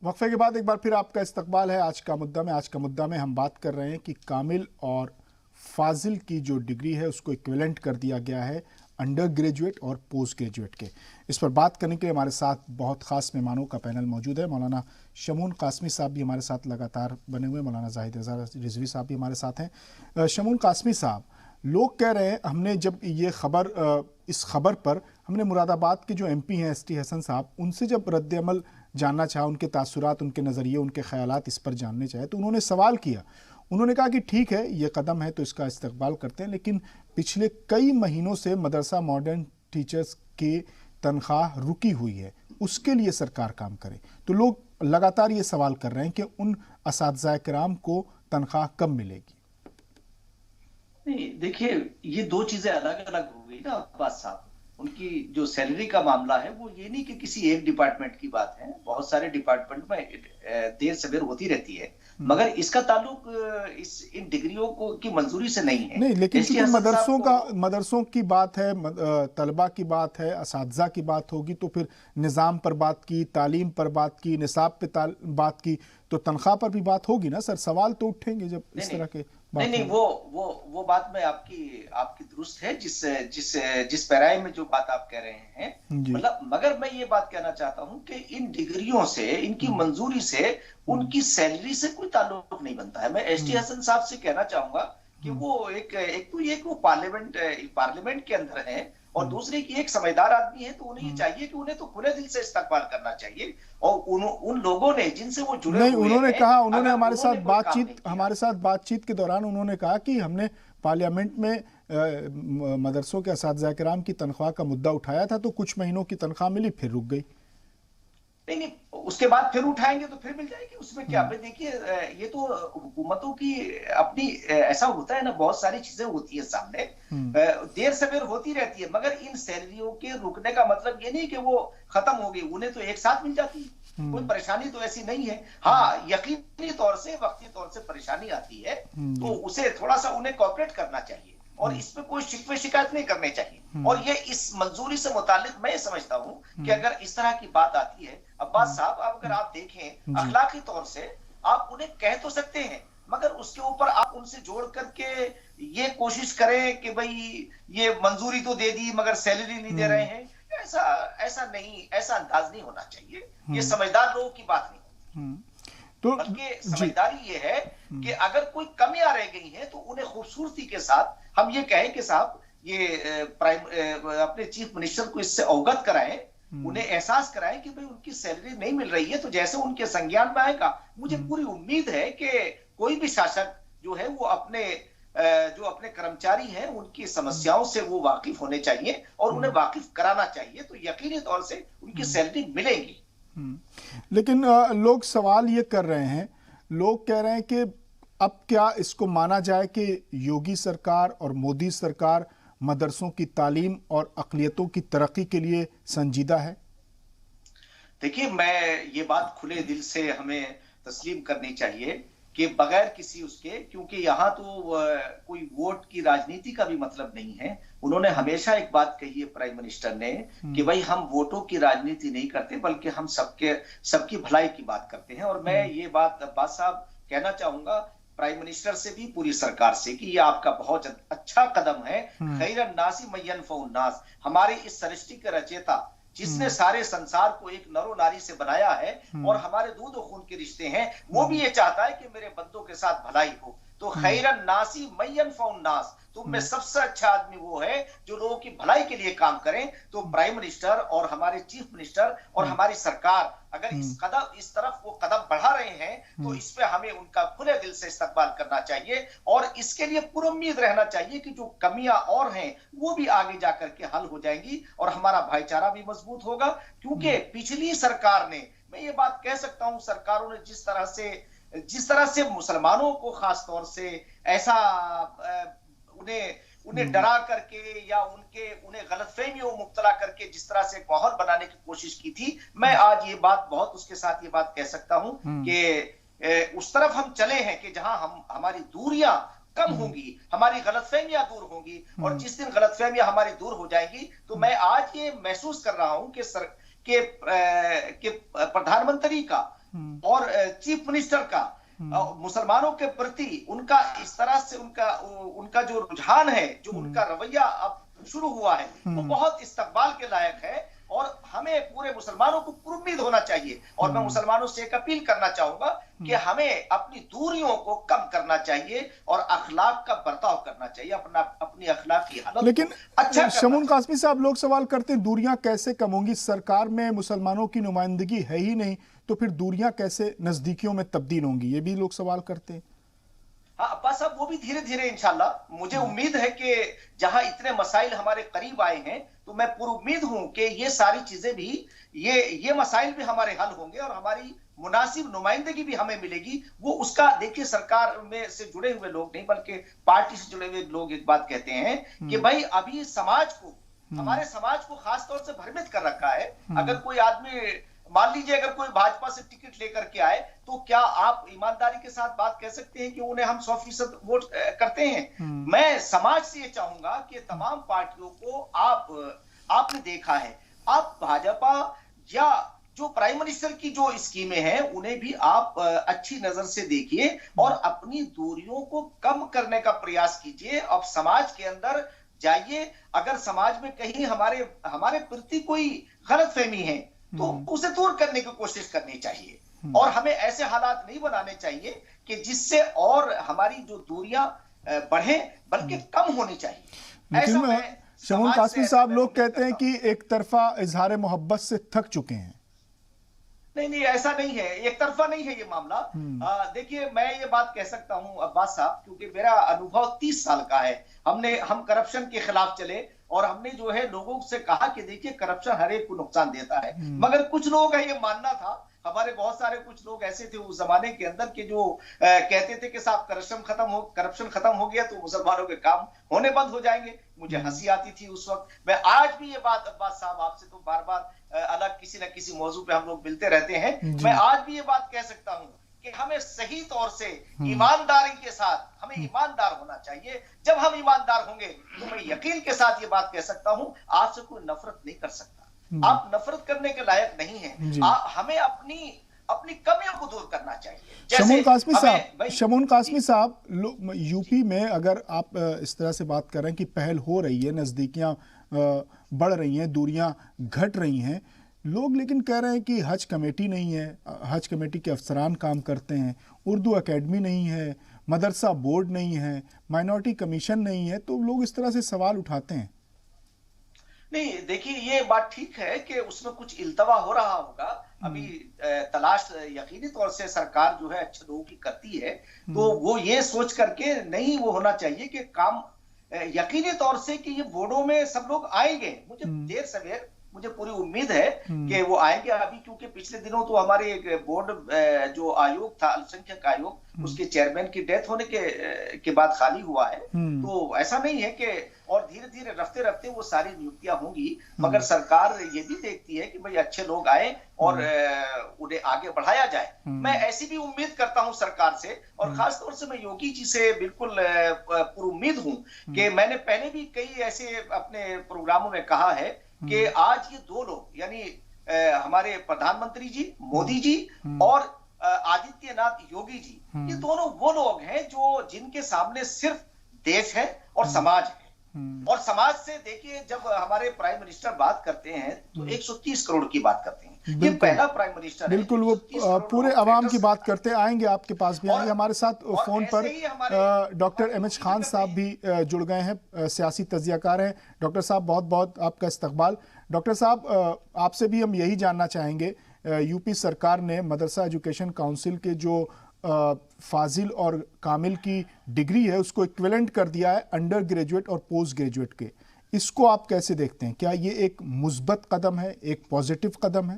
वक्फे के बाद एक बार फिर आपका इस्तकबाल है आज का मुद्दा में। आज का मुद्दा में हम बात कर रहे हैं कि कामिल और फाजिल की जो डिग्री है उसको इक्विवेलेंट कर दिया गया है अंडर ग्रेजुएट और पोस्ट ग्रेजुएट के। इस पर बात करने के लिए हमारे साथ बहुत ख़ास मेहमानों का पैनल मौजूद है। मौलाना शमून कासमी साहब भी हमारे साथ लगातार बने हुए, मौलाना जाहिद रज़ा रिजवी साहब भी हमारे साथ हैं। शमून कासमी साहब, लोग कह रहे हैं, हमने जब ये इस खबर पर हमने मुरादाबाद के जो MP हैं ST हसन साहब, उनसे जब रद्द-ए-अमल जानना चाहा, उनके तासुरात, उनके नज़रिए, उनके ख़यालात इस पर जानने चाहे, तो उन्होंने सवाल किया। उन्होंने कहा कि ठीक है, ये कदम है तो इसका इस्तकबाल करते हैं, लेकिन पिछले कई महीनों से मदरसा मॉडर्न टीचर्स की तनख्वाह रुकी हुई है, उसके लिए सरकार काम करे। तो लोग लगातार ये सवाल कर रहे हैं कि उन असातिज़ा किराम को तनख्वाह कब मिलेगी। नहीं, देखिए, ये दो चीजें अलग अलग हो गई ना अब्बास साहब। उनकी जो सैलरी का मामला है वो ये नहीं कि किसी एक डिपार्टमेंट की बात है, बहुत सारे डिपार्टमेंट में देर सवेर होती रहती है, मगर इसका ताल्लुक इन डिग्रियों को की मंजूरी से नहीं है। नहीं, लेकिन क्योंकि मदरसों की बात है, तलबा की बात है, असातिज़ा की बात होगी तो फिर निज़ाम पर बात की, तालीम पर बात की, निसाब पे बात की, तो तनख्वाह पर भी बात होगी ना सर। सवाल तो उठेंगे जब इस तरह के नहीं, वो बात में आपकी दुरुस्त है, जिस पैराए में जो बात आप कह रहे हैं, मतलब, मगर मैं ये बात कहना चाहता हूं कि इन डिग्रियों से, इनकी मंजूरी से उनकी सैलरी से कोई ताल्लुक नहीं बनता है। मैं ST हसन साहब से कहना चाहूंगा कि वो एक वो पार्लियामेंट के अंदर है और दूसरे की एक समझदार आदमी है, तो उन्हें ये चाहिए कि उन्हें तो खुले दिल से इस्तकबाल करना चाहिए। और उन लोगों ने जिनसे वो जुड़े हुए हैं, उन्होंने कहा, उन्होंने हमारे साथ बातचीत के दौरान उन्होंने कहा कि हमने पार्लियामेंट में मदरसों के असातिज़ा किराम की तनख्वाह का मुद्दा उठाया था, तो कुछ महीनों की तनख्वाह मिली, फिर रुक गई। नहीं, उसके बाद फिर उठाएंगे तो फिर मिल जाएगी, उसमें क्या। भाई देखिए, ये तो हुकूमतों की अपनी ऐसा होता है ना, बहुत सारी चीजें होती है सामने, देर सवेर होती रहती है, मगर इन सैलरियों के रुकने का मतलब ये नहीं कि वो खत्म हो गई, उन्हें तो एक साथ मिल जाती है, कोई परेशानी तो ऐसी नहीं है। हाँ, यकीनी तौर से, वक्ती तौर से परेशानी आती है, तो उसे थोड़ा सा उन्हें कोऑपरेट करना चाहिए और इसमें कोई शिकवे शिकायत नहीं करने चाहिए। और ये इस मंजूरी से मुतालिक मैं समझता हूं कि अगर इस तरह की बात आती है अब्बास साहब, अगर आप देखें अखलाकी तौर से, आप उन्हें कह तो सकते हैं, मगर उसके ऊपर आप उनसे जोड़ करके ये कोशिश करें कि भाई ये मंजूरी तो दे दी मगर सैलरी नहीं दे रहे हैं, ऐसा नहीं, ऐसा अंदाज नहीं होना चाहिए। ये समझदार लोगों की बात नहीं, तो बल्कि समझदारी ये है कि अगर कोई कमियां रह गई हैं तो उन्हें खूबसूरती के साथ हम ये कहें कि साहब, ये अपने चीफ मिनिस्टर को इससे अवगत कराएं, उन्हें एहसास कराएं कि भाई उनकी सैलरी नहीं मिल रही है, तो जैसे उनके संज्ञान में आएगा, मुझे पूरी उम्मीद है कि कोई भी शासक जो है वो अपने कर्मचारी हैं उनकी समस्याओं से वो वाकिफ होने चाहिए और उन्हें वाकिफ कराना चाहिए, तो यकीनी तौर से उनकी सैलरी मिलेगी। लेकिन लोग सवाल ये कर रहे हैं, लोग कह रहे हैं कि अब क्या इसको माना जाए कि योगी सरकार और मोदी सरकार मदरसों की तालीम और अक़लियतों की तरक्की के लिए संजीदा है? देखिए, मैं ये बात खुले दिल से हमें तस्लीम करनी चाहिए कि बगैर किसी उसके, क्योंकि यहाँ तो कोई वोट की राजनीति का भी मतलब नहीं है। उन्होंने हमेशा एक बात कही है प्राइम मिनिस्टर ने कि भाई हम वोटों की राजनीति नहीं करते, बल्कि हम सबकी भलाई की बात करते हैं। और मैं ये बात अब्बास साहब कहना चाहूंगा प्राइम मिनिस्टर से भी, पूरी सरकार से, कि ये आपका बहुत अच्छा कदम है। खैरन नासी मय्यन फउन्नास, हमारे इस सृष्टि के रचयिता जिसने सारे संसार को एक नरो नारी से बनाया है और हमारे दूध और खून के रिश्ते हैं, वो भी ये चाहता है कि मेरे बंदों के साथ भलाई हो। तो खैरन नासी मय्यन फउन्नास, तुम में सबसे अच्छा आदमी वो है जो लोगों की भलाई के लिए काम करें। तो प्राइम मिनिस्टर और हमारे चीफ मिनिस्टर और हमारी सरकार अगर इस तरफ वो कदम बढ़ा रहे हैं, तो इस पे हमें उनका खुले दिल से इस्तकबाल करना चाहिए और इसके लिए पुरुम्मीद रहना चाहिए कि जो कमियां और हैं वो भी आगे जाकर के हल हो जाएंगी और हमारा भाईचारा भी मजबूत होगा। क्योंकि पिछली सरकार ने, मैं ये बात कह सकता हूं, सरकारों ने जिस तरह से मुसलमानों को खास तौर से ऐसा उन्हें डरा करके या उन्हें गलतफहमियों में मुब्तला करके जिस तरह से माहौल बनाने की कोशिश की थी, मैं आज ये बात उसके साथ ये बात कह सकता हूं कि उस तरफ हम चले हैं कि जहां हमारी दूरियां कम होंगी, हमारी गलतफहमियां दूर होंगी, और जिस दिन गलतफहमियां हमारी दूर हो जाएंगी तो मैं आज ये महसूस कर रहा हूं कि प्रधानमंत्री का और चीफ मिनिस्टर का मुसलमानों के प्रति उनका इस तरह से उनका जो रुझान है, जो उनका रवैया अब शुरू हुआ है, वो बहुत इस्तकबाल के लायक है और हमें पूरे मुसलमानों को पुरुम्मीद होना चाहिए। और मैं मुसलमानों से एक अपील करना चाहूंगा कि हमें अपनी दूरियों को कम करना चाहिए और अखलाक का बर्ताव करना चाहिए, अपनी अखलाक की हालत। लेकिन अच्छा शमून कासमी साहब, लोग सवाल करते हैं दूरियां कैसे कम होंगी, सरकार में मुसलमानों की नुमाइंदगी है ही नहीं, तो फिर दूरियां कैसे नजदीकियों में तब्दील होंगी, ये भी लोग सवाल करते हैं। हाँ बस अब वो भी धीरे धीरे इंशाल्लाह, मुझे उम्मीद है कि जहां इतने मसाइल हमारे करीब आए हैं, तो मैं पूरी उम्मीद हूं कि ये सारी चीजें भी, ये मसाइल भी हमारे हल होंगे और हमारी मुनासिब नुमाइंदगी भी हमें मिलेगी। वो उसका देखिए, सरकार में से जुड़े हुए लोग नहीं बल्कि पार्टी से जुड़े हुए लोग एक बात कहते हैं कि भाई अभी समाज को, हमारे समाज को खास तौर से भ्रमित कर रखा है। अगर कोई आदमी, मान लीजिए अगर कोई भाजपा से टिकट लेकर के आए, तो क्या आप ईमानदारी के साथ बात कह सकते हैं कि उन्हें हम 100% वोट करते हैं? मैं समाज से ये चाहूंगा कि तमाम पार्टियों को आपने देखा है, आप भाजपा या जो प्राइम मिनिस्टर की जो स्कीमें हैं उन्हें भी आप अच्छी नजर से देखिए और अपनी दूरियों को कम करने का प्रयास कीजिए। अब समाज के अंदर जाइए, अगर समाज में कहीं हमारे प्रति कोई गलतफहमी है तो उसे दूर करने की कोशिश करनी चाहिए और हमें ऐसे हालात नहीं बनाने चाहिए कि जिससे और हमारी जो दूरियां बढ़े, बल्कि कम होनी चाहिए। ऐसा शमून कासमी साहब, लोग कहते हैं कि एक तरफा इजहार मोहब्बत से थक चुके हैं। नहीं, ऐसा नहीं है, एक तरफा नहीं है ये मामला। देखिए, मैं ये बात कह सकता हूं अब्बास साहब, क्योंकि मेरा अनुभव 30 साल का है। हम करप्शन के खिलाफ चले और हमने जो है लोगों से कहा कि देखिए करप्शन हर एक को नुकसान देता है, मगर कुछ लोगों का ये मानना था, हमारे बहुत सारे कुछ लोग ऐसे थे उस जमाने के अंदर के जो कहते थे कि साहब करप्शन खत्म हो गया तो मुसलमानों के काम होने बंद हो जाएंगे। मुझे हंसी आती थी उस वक्त। मैं आज भी ये बात अब्बास साहब, आपसे तो बार बार अलग किसी न किसी मौजू पे हम लोग मिलते रहते हैं, मैं आज भी ये बात कह सकता हूं कि हमें सही तौर से ईमानदारी के साथ, हमें ईमानदार होना चाहिए। जब हम ईमानदार होंगे तो मैं यकीन के साथ ये बात कह सकता हूं, आपसे कोई नफरत नहीं कर सकता। आप नफरत करने के लायक नहीं है। हमें अपनी कमियों को दूर करना चाहिए। शमून कासमी साहब, यूपी में अगर आप इस तरह से बात कर रहे हैं कि पहल हो रही है, नजदीकियां बढ़ रही हैं, दूरियां घट रही हैं, लोग लेकिन कह रहे हैं कि हज कमेटी नहीं है, हज कमेटी के अफसरान काम करते हैं, उर्दू एकेडमी नहीं है, मदरसा बोर्ड नहीं है, माइनॉरिटी कमीशन नहीं है, तो लोग इस तरह से सवाल उठाते हैं। नहीं, देखिए ये बात ठीक है कि उसमें कुछ इल्तवा हो रहा होगा। अभी तलाश यकीनी तौर से सरकार जो है अच्छे लोगों की करती है, तो वो ये सोच करके नहीं वो होना चाहिए कि काम यकीनी तौर से कि ये बोर्डों में सब लोग आएंगे। मुझे देर सवेर मुझे पूरी उम्मीद है कि वो आएंगे। अभी क्योंकि पिछले दिनों तो हमारे एक बोर्ड जो आयोग था, अल्पसंख्यक आयोग, उसके चेयरमैन की डेथ होने के बाद खाली हुआ है। तो ऐसा नहीं है कि, और धीरे धीरे रफ्ते रफ्ते वो सारी नियुक्तियां होंगी, मगर सरकार ये भी देखती है कि भाई अच्छे लोग आए और उन्हें आगे बढ़ाया जाए। मैं ऐसी भी उम्मीद करता हूं सरकार से, और खासतौर से मैं योगी जी से बिल्कुल पुरुम्मीद हूं कि मैंने पहले भी कई ऐसे अपने प्रोग्रामों में कहा है कि आज ये दो लोग, यानी हमारे प्रधानमंत्री जी मोदी जी और आदित्यनाथ योगी जी, ये दोनों वो लोग हैं जो जिनके सामने सिर्फ देश है और समाज है। और समाज से देखिए, जब हमारे प्राइम मिनिस्टर बात करते हैं तो 130 करोड़ की बात करते हैं। ये पहला प्राइम मिनिस्टर है, बिल्कुल वो पूरे अवाम की बात करते हैं। आएंगे आपके पास भी आएंगे। हमारे साथ फोन पर डॉक्टर एमएच खान साहब भी जुड़ गए हैं, सियासी तज्जियाकार हैं। डॉक्टर साहब, बहुत बहुत आपका इस्तकबाल। डॉक्टर साहब, आपसे भी हम यही जानना चाहेंगे, यूपी सरकार ने मदरसा एजुकेशन काउंसिल के जो फाजिल और कामिल की डिग्री है उसको इक्विवेलेंट कर दिया है अंडर ग्रेजुएट और पोस्ट ग्रेजुएट के। इसको आप कैसे देखते हैं? क्या ये एक मुस्बत कदम है, एक पॉजिटिव कदम है?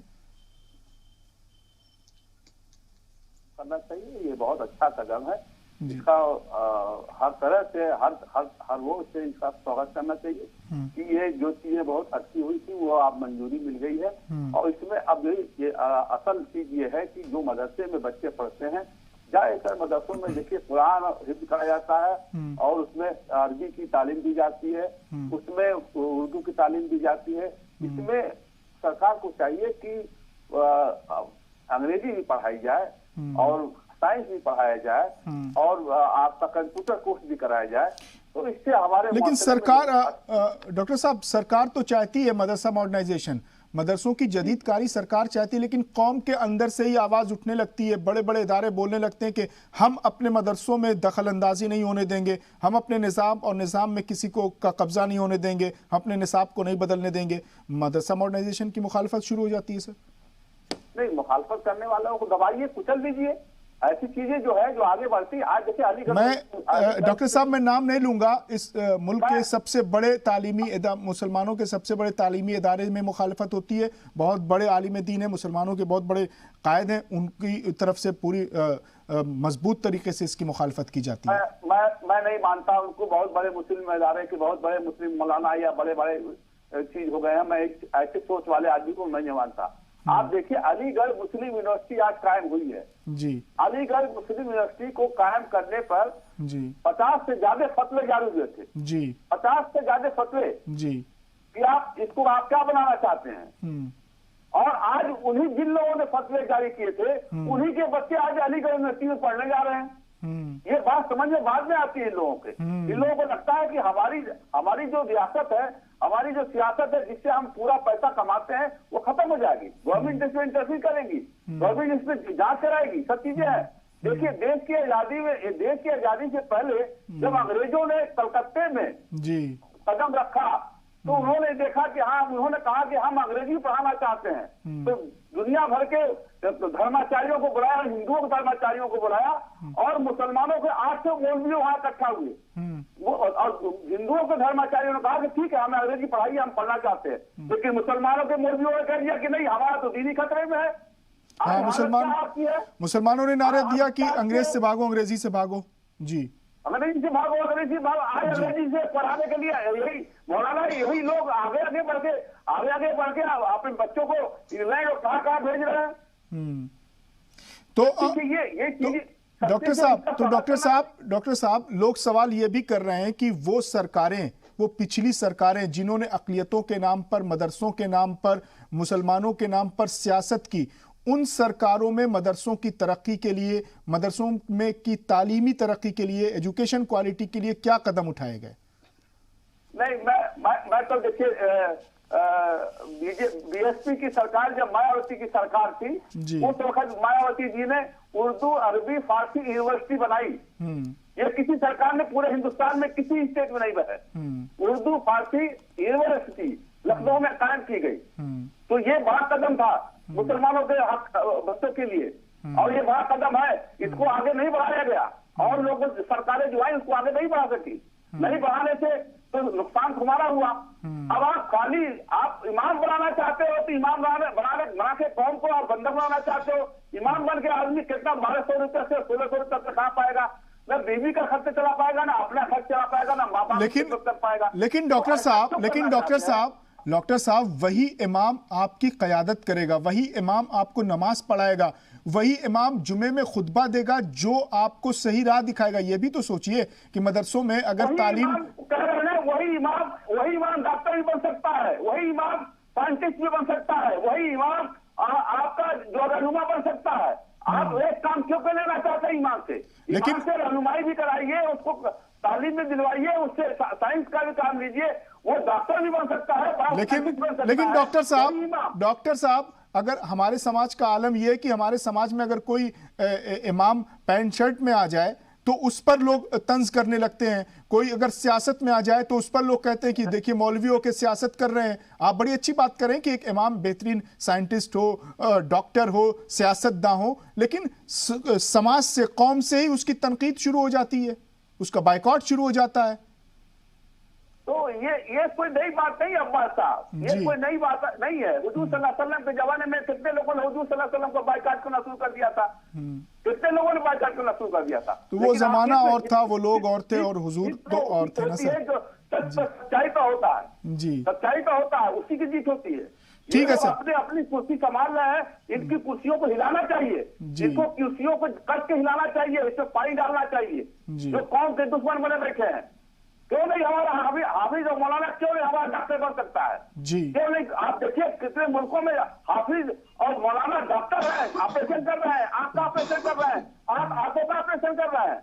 करना चाहिए, ये बहुत अच्छा कदम है। इसका हर तरह से हर वो से इसका स्वागत करना चाहिए कि ये जो चीजें बहुत अच्छी हुई थी वो अब मंजूरी मिल गई है। और इसमें अब ये असल चीज ये है कि जो मदरसे में बच्चे पढ़ते हैं, ज्यादातर मदरसों में देखिए कुरान हिफ्ज़ कराया जाता है और उसमें अरबी की तालीम दी जाती है, उसमें उर्दू की तालीम दी जाती है। इसमें सरकार को चाहिए कि अंग्रेजी भी पढ़ाई जाए और साइंस भी पढ़ाया जाए और आपका कंप्यूटर कोर्स भी कराया जाए, तो इससे हमारे लेकिन सरकार डॉक्टर साहब, सरकार तो चाहती है मदरसा मॉडर्नाइजेशन, मदरसों की जदीदकारी सरकार चाहती है, लेकिन कौम के अंदर से ही आवाज उठने लगती है, बड़े बड़े इदारे बोलने लगते हैं कि हम अपने मदरसों में दखल अंदाजी नहीं होने देंगे, हम अपने निज़ाम और निज़ाम में किसी को का कब्जा नहीं होने देंगे, हम अपने निसाब को नहीं बदलने देंगे। मदरसा मॉडर्नाइजेशन की मुखालफत शुरू हो जाती है सर। नहीं, मुखालफत करने वालों को दबाइए, कुचल दीजिए, ऐसी चीजें जो है जो आगे बढ़ती। आज जैसे अलीगढ़, मैं डॉक्टर साहब मैं नाम नहीं लूंगा, इस मुल्क के सबसे बड़े तालीमी मुसलमानों के सबसे बड़े तालीमी इदारे में मुखालफत होती है, बहुत बड़े आलिम दीन है, मुसलमानों के बहुत बड़े कायद हैं, उनकी तरफ से पूरी मजबूत तरीके से इसकी मुखालफत की जाती है। मैं नहीं मानता उनको, बहुत बड़े मुस्लिम इदारे के बहुत बड़े मुस्लिम मौलाना या बड़े बड़े चीज हो गए हैं, मैं ऐसे सोच वाले आदमी को नहीं मानता। आप देखिए, अलीगढ़ मुस्लिम यूनिवर्सिटी आज कायम हुई है जी। अलीगढ़ मुस्लिम यूनिवर्सिटी को कायम करने पर जी 50 से ज्यादा फतवे जारी हुए थे जी, 50 से ज्यादा फतवे जी, कि आप इसको आप क्या बनाना चाहते हैं। और आज उन्हीं जिन लोगों ने फतवे जारी किए थे, उन्हीं के बच्चे आज अलीगढ़ यूनिवर्सिटी में पढ़ने जा रहे हैं। ये बात समझ में बाद में आती है इन लोगों के। इन लोगों को लगता है कि हमारी जो रियासत है, हमारी जो सियासत है, जिससे हम पूरा पैसा कमाते हैं, वो खत्म हो जाएगी। गवर्नमेंट इसमें इंटरफीयर करेगी, गवर्नमेंट इसमें जांच कराएगी, सब चीजें हैं। देखिए, देश की आजादी से पहले जब अंग्रेजों ने कलकत्ते में जी कदम रखा, तो उन्होंने देखा कि हाँ, उन्होंने कहा कि हम अंग्रेजी पढ़ाना चाहते हैं। तो दुनिया भर के धर्माचार्यों को बुलाया, हिंदुओं के धर्माचार्यों को बुलाया, और मुसलमानों के 800 मौलवी वहां इकट्ठा हुए। और हिंदुओं के धर्माचार्यों ने कहा कि ठीक है, हमें अंग्रेजी पढ़ाइए, हम पढ़ना चाहते हैं। लेकिन मुसलमानों के मौलवियों ने कह दिया कि नहीं, हमारा तो दीनी खतरे में है। हाँ, मुसलमानों ने नारा दिया कि अंग्रेज से भागो, अंग्रेजी से भागो। जी, अंग्रेजी से भागो, अंग्रेजी भागो। आज अंग्रेजी से पढ़ाने के लिए यही मौलाना, यही लोग आगे बढ़ के अपने बच्चों को इंग्लैंड और कहाँ भेज रहे हैं। तो ये चीजें डॉक्टर साहब लोग सवाल ये भी कर रहे हैं कि वो सरकारें, वो पिछली सरकारें जिन्होंने अक़लियतों के नाम पर, मदरसों के नाम पर, मुसलमानों के नाम पर सियासत की, उन सरकारों में मदरसों की तरक्की के लिए, मदरसों में की तालीमी तरक्की के लिए, एजुकेशन क्वालिटी के लिए क्या कदम उठाए गए? नहीं, मैं तो देखिए, बीएसपी की सरकार, जब मायावती की सरकार थी, उस वक्त मायावती जी ने उर्दू, अरबी, फारसी यूनिवर्सिटी बनाई। ये किसी सरकार ने पूरे हिंदुस्तान में किसी स्टेट में नहीं बनाई। उर्दू फारसी यूनिवर्सिटी लखनऊ में कायम की गई। तो ये बड़ा कदम था मुसलमानों के हक बच्चों के लिए, और ये बड़ा कदम है। इसको आगे नहीं बढ़ाया गया, और लोग सरकारें जो आई उसको आगे नहीं बढ़ा सकी। नहीं बढ़ाने से तो नुकसान तुम्हारा हुआ। अब आप इमाम बनाना चाहते हो, तो इमाम बना के कौम को आप बंदर बनाना चाहते हो। इमाम बन के आदमी कितना 1200 रुपये से 1600 रुपये तक खा पाएगा, ना बीवी का खर्च चला पाएगा, ना अपना खर्च चला पाएगा, ना माँ बाप कर पाएगा। लेकिन डॉक्टर साहब वही इमाम आपकी क़यादत करेगा, वही इमाम आपको नमाज पढ़ाएगा, वही इमाम जुमे में खुतबा देगा जो आपको सही राह दिखाएगा। ये भी तो सोचिए कि मदरसों में अगर तालीम, वही इमाम डॉक्टर भी बन सकता है, वही इमाम साइंटिस्ट भी बन सकता है, वही इमाम आपका जो रहनुमा बन सकता है। आप एक काम क्यों कर लेना चाहते हैं इमाम से? लेकिन से रहनुमाई भी कराइए, उसको तालीम में दिलवाइए, उससे साइंस का भी काम लीजिए, वो डॉक्टर भी बन सकता है। लेकिन डॉक्टर साहब अगर हमारे समाज का आलम यह है कि हमारे समाज में अगर कोई इमाम पैंट शर्ट में आ जाए तो उस पर लोग तंज करने लगते हैं, कोई अगर सियासत में आ जाए तो उस पर लोग कहते हैं कि देखिए मौलवियों के सियासत कर रहे हैं। आप बड़ी अच्छी बात करें कि एक इमाम बेहतरीन साइंटिस्ट हो, डॉक्टर हो, सियासतदान हो, लेकिन समाज से, कौम से ही उसकी तनकीद शुरू हो जाती है, उसका बाइकआउट शुरू हो जाता है। तो ये कोई नई बात नहीं अब्बास साहब, ये कोई नई बात नहीं है। हुजूर सल्लल्लाहु अलैहि वसल्लम के जमाने में कितने लोगों ने हुजूर सल्लल्लाहु अलैहि वसल्लम को बाइकाट करना शुरू कर दिया था, कितने लोगों ने बाइकाट करना शुरू कर दिया था। तो वो जमाना और था, वो लोग और थे, और हुजूर तो और थे ना सर। सच्चाई का होता है जी, सच्चाई का होता है, उसी की जीत होती है। ठीक है सर, अपनी कुर्सी संभाल रहे हैं, इनकी कुर्सियों को हिलाना चाहिए, इनको कुर्सियों को कस के हिलाना चाहिए, इसमें पानी डालना चाहिए जो कौम के दुश्मन बने बैठे हैं। क्यों नहीं हमारा हाफिज और मौलाना क्यों नहीं हमारा डॉक्टर बन सकता है जी क्यों नहीं? आप देखिए कितने मुल्कों में हाफिज और मौलाना डॉक्टर है, ऑपरेशन कर रहे हैं, आंख का ऑपरेशन कर रहे हैं, आंखों का ऑपरेशन कर रहे हैं।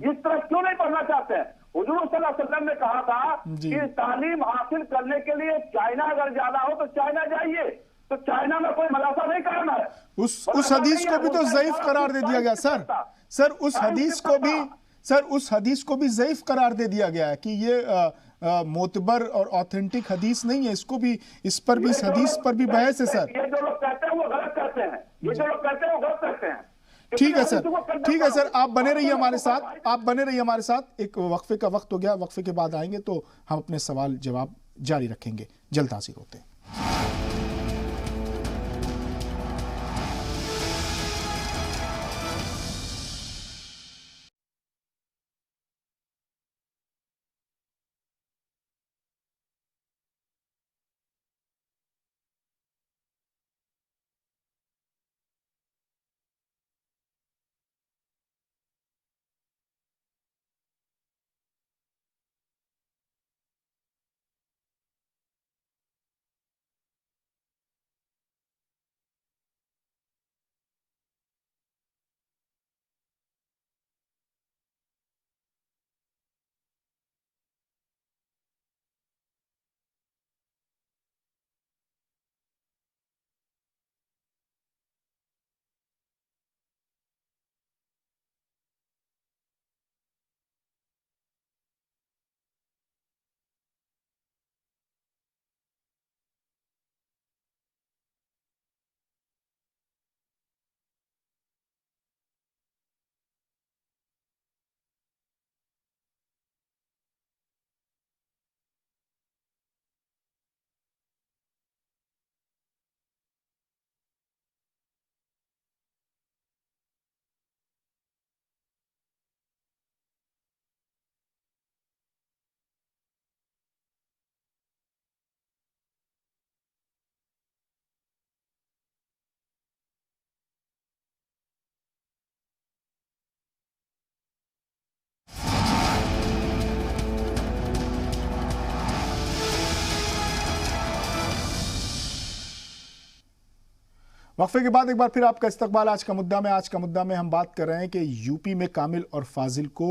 इस तरह क्यों नहीं पढ़ना चाहते हैं? हुजूर सल्लल्लाहु अलैहि वसल्लम ने कहा था कि तालीम हासिल करने के लिए चाइना अगर जाना हो तो चाइना जाइए, तो चाइना में कोई मदरसा नहीं करना है। उस हदीस को भी तो ज़ईफ करार दे दिया गया सर उस हदीस को भी ज़ईफ करार दे दिया गया है कि ये मोतबर और ऑथेंटिक हदीस नहीं है। इसको भी, इस पर भी, इस हदीस पर भी बहस है सर। ये जो लोग कहते हैं वो गलत कहते हैं, ये जो लोग कहते हैं वो गलत कहते हैं। ठीक है सर, आप बने रहिए हमारे साथ। एक वक्फे का वक्त हो गया, वक्फे के बाद आएंगे तो हम अपने सवाल जवाब जारी रखेंगे। जल्द हाजिर होते हैं। वक्फे के बाद एक बार फिर आपका इस्तकबाल आज का मुद्दा में हम बात कर रहे हैं कि यूपी में कामिल और फाजिल को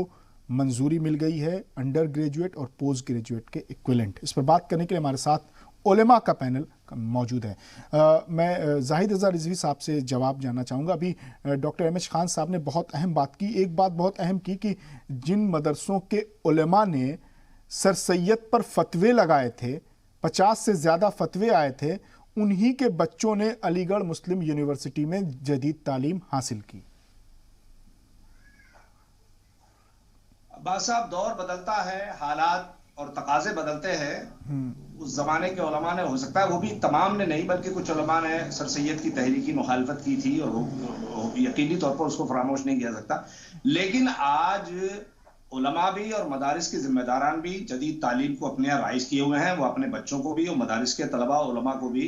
मंजूरी मिल गई है अंडर ग्रेजुएट और पोस्ट ग्रेजुएट के इक्विवेलेंट। इस पर बात करने के लिए हमारे साथ उलेमा का पैनल मौजूद है। मैं जाहिद रज़ा रिजवी साहब से जवाब जानना चाहूँगा। अभी डॉक्टर एम एच खान साहब ने बहुत अहम बात की, एक बात बहुत अहम की कि जिन मदरसों के उलेमा ने सर सैयद पर फतवे लगाए थे, 50 से ज़्यादा फतवे आए थे, उन्हीं के बच्चों ने अलीगढ़ मुस्लिम यूनिवर्सिटी में जदीद तालीम हासिल की। अब्बास साहब, दौर बदलता है, हालात और तकाजे बदलते हैं। उस जमाने के उलमा ने, हो सकता है वो भी तमाम ने नहीं, बल्कि कुछ उलमा ने सर सैयद की तहरीक की मुखालफत की थी और यकीनी तौर पर उसको फरामोश नहीं किया सकता। लेकिन आज उलमा भी और मदारिस के जिम्मेदारान भी जदीद तालीम को अपने यहाँ राइज किए हुए हैं। वो अपने बच्चों को भी और मदारिस के तलबा उलमा को भी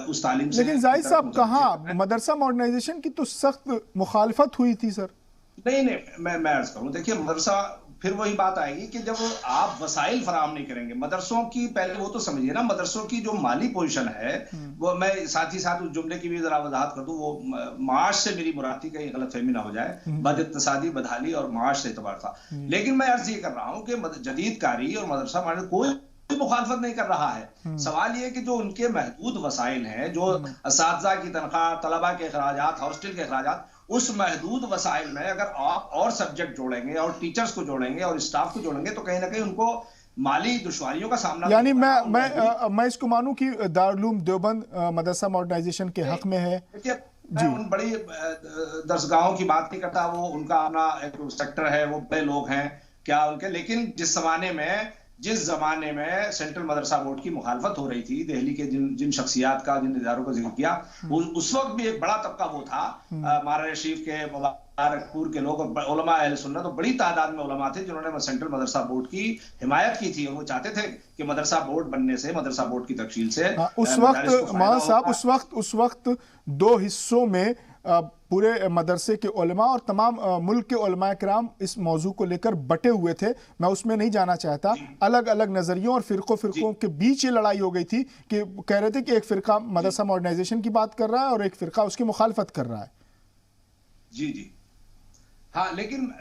उस तालीम से। लेकिन जाहिद साहब, कहाँ मदरसा मॉडर्नाइजेशन की तो सख्त मुखालफत हुई थी सर। नहीं, मैं अर्ज करूं, देखिए मदरसा, फिर वही बात आएगी कि जब आप वसाइल फराहम नहीं करेंगे मदरसों की, पहले वो तो समझिए ना, मदरसों की जो माली पोजीशन है वो, मैं साथ ही साथ उस जुमले की भी जरा वजाहत कर दूं, वो माश से मेरी मुरादी कहीं गलतफहमी ना हो जाए, बद इक्तिसादी, बदहाली और माश से एतबार था। लेकिन मैं अर्ज ये कर रहा हूं कि जदीद कारी और मदरसा कोई मुखालफत नहीं कर रहा है। सवाल ये कि जो उनके महदूद वसाइल हैं, जो असातिज़ा की तनख्वाह, तलबा के अखराजात, हॉस्टल के अखराजात, उस महदूद वसाइल में अगर आप और सब्जेक्ट जोड़ेंगे और टीचर्स को जोड़ेंगे और स्टाफ को जोड़ेंगे तो कहीं ना कहीं उनको माली दुश्वारियों का सामना। यानी मैं इसको मानूं कि दारुल देवबंद मदरसा मॉडर्नाइजेशन के हक में है। मैं उन बड़ी दरसगाहों की बात नहीं करता, वो उनका अपना एक सेक्टर है, वो बड़े लोग हैं क्या उनके, लेकिन जिस जमाने में सेंट्रल मदरसा बोर्ड की मुखालफत हो रही थी, दिल्ली के जिन शख्सियात का, जिन इदारों का जिक्र किया, उस वक्त भी एक बड़ा तबका वो था, मारा शरीफ के, मुबारकपुर के लोग और उलमा अहले सुन्नत, तो बड़ी तादाद में उलमा थे जिन्होंने सेंट्रल मदरसा बोर्ड की हिमायत की थी और वो चाहते थे कि मदरसा बोर्ड बनने से, मदरसा बोर्ड की तफसील से उस वक्त दो हिस्सों में पूरे मदरसे के उलमा और तमाम मुल्क के उलमा किराम इस मौजू को लेकर बटे हुए थे। मैं उसमें नहीं जाना चाहता। अलग अलग नजरियों और फिरकों के बीच ये लड़ाई हो गई थी कि कह रहे थे कि एक फिरका मदरसा मॉडर्नाइजेशन की बात कर रहा है और एक फिरका उसकी मुखालफत कर रहा है। जी जी हाँ, लेकिन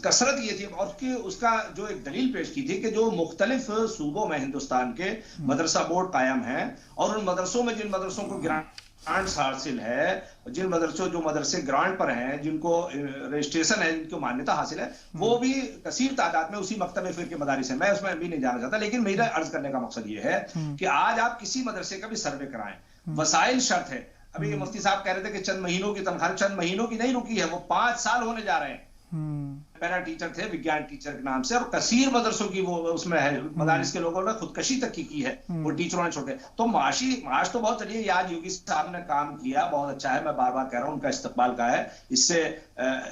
कसरत ये थी और कि उसका जो एक दलील पेश की थी कि जो मुख्तलिफ सूबों में हिंदुस्तान के मदरसा बोर्ड कायम हैं और उन मदरसों में जिन मदरसों को ग्रांट हासिल है, जिन जो मदरसे ग्रांट पर हैं, जिनको रजिस्ट्रेशन है, जिनको मान्यता हासिल है, वो भी कसीर तादाद में उसी मकतब फिर के मदारिस है। मैं उसमें भी नहीं जाना चाहता, लेकिन मेरा अर्ज करने का मकसद ये है कि आज आप किसी मदरसे का भी सर्वे कराएं, वसाइल शर्त है। अभी मुफ्ती साहब कह रहे थे कि चंद महीनों की तनख्वाह चंद महीनों की नहीं रुकी है, वो 5 साल होने जा रहे हैं। पैरा टीचर थे, विज्ञान टीचर के नाम से, और कसीर मदरसों की वो उसमें है, मदारिस के लोगों ने खुदकशी तक की है, वो टीचरों ने छोटे। तो माश तो बहुत चलिए, आज योगी साहब ने काम किया, बहुत अच्छा है, मैं बार बार कह रहा हूँ, उनका इस्तकबाल का है, इससे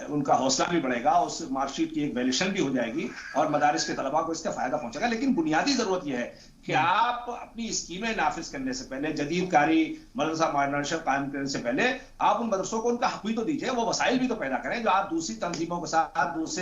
उनका हौसला भी बढ़ेगा, उस मार्कशीट की एक वैल्यूएशन भी हो जाएगी और मदारिस के तलबा को इसका फायदा पहुंचेगा। लेकिन बुनियादी जरूरत यह है कि आप अपनी स्कीमें नाफिज करने से पहले, जदीद कारी मदरसा मॉडर्नाइजेशन कायम करने से पहले, आप उन मदरसों को उनका हक भी तो दीजिए, वो वसाइल भी तो पैदा करें जो आप दूसरी तंजीमों के साथ, दूसरे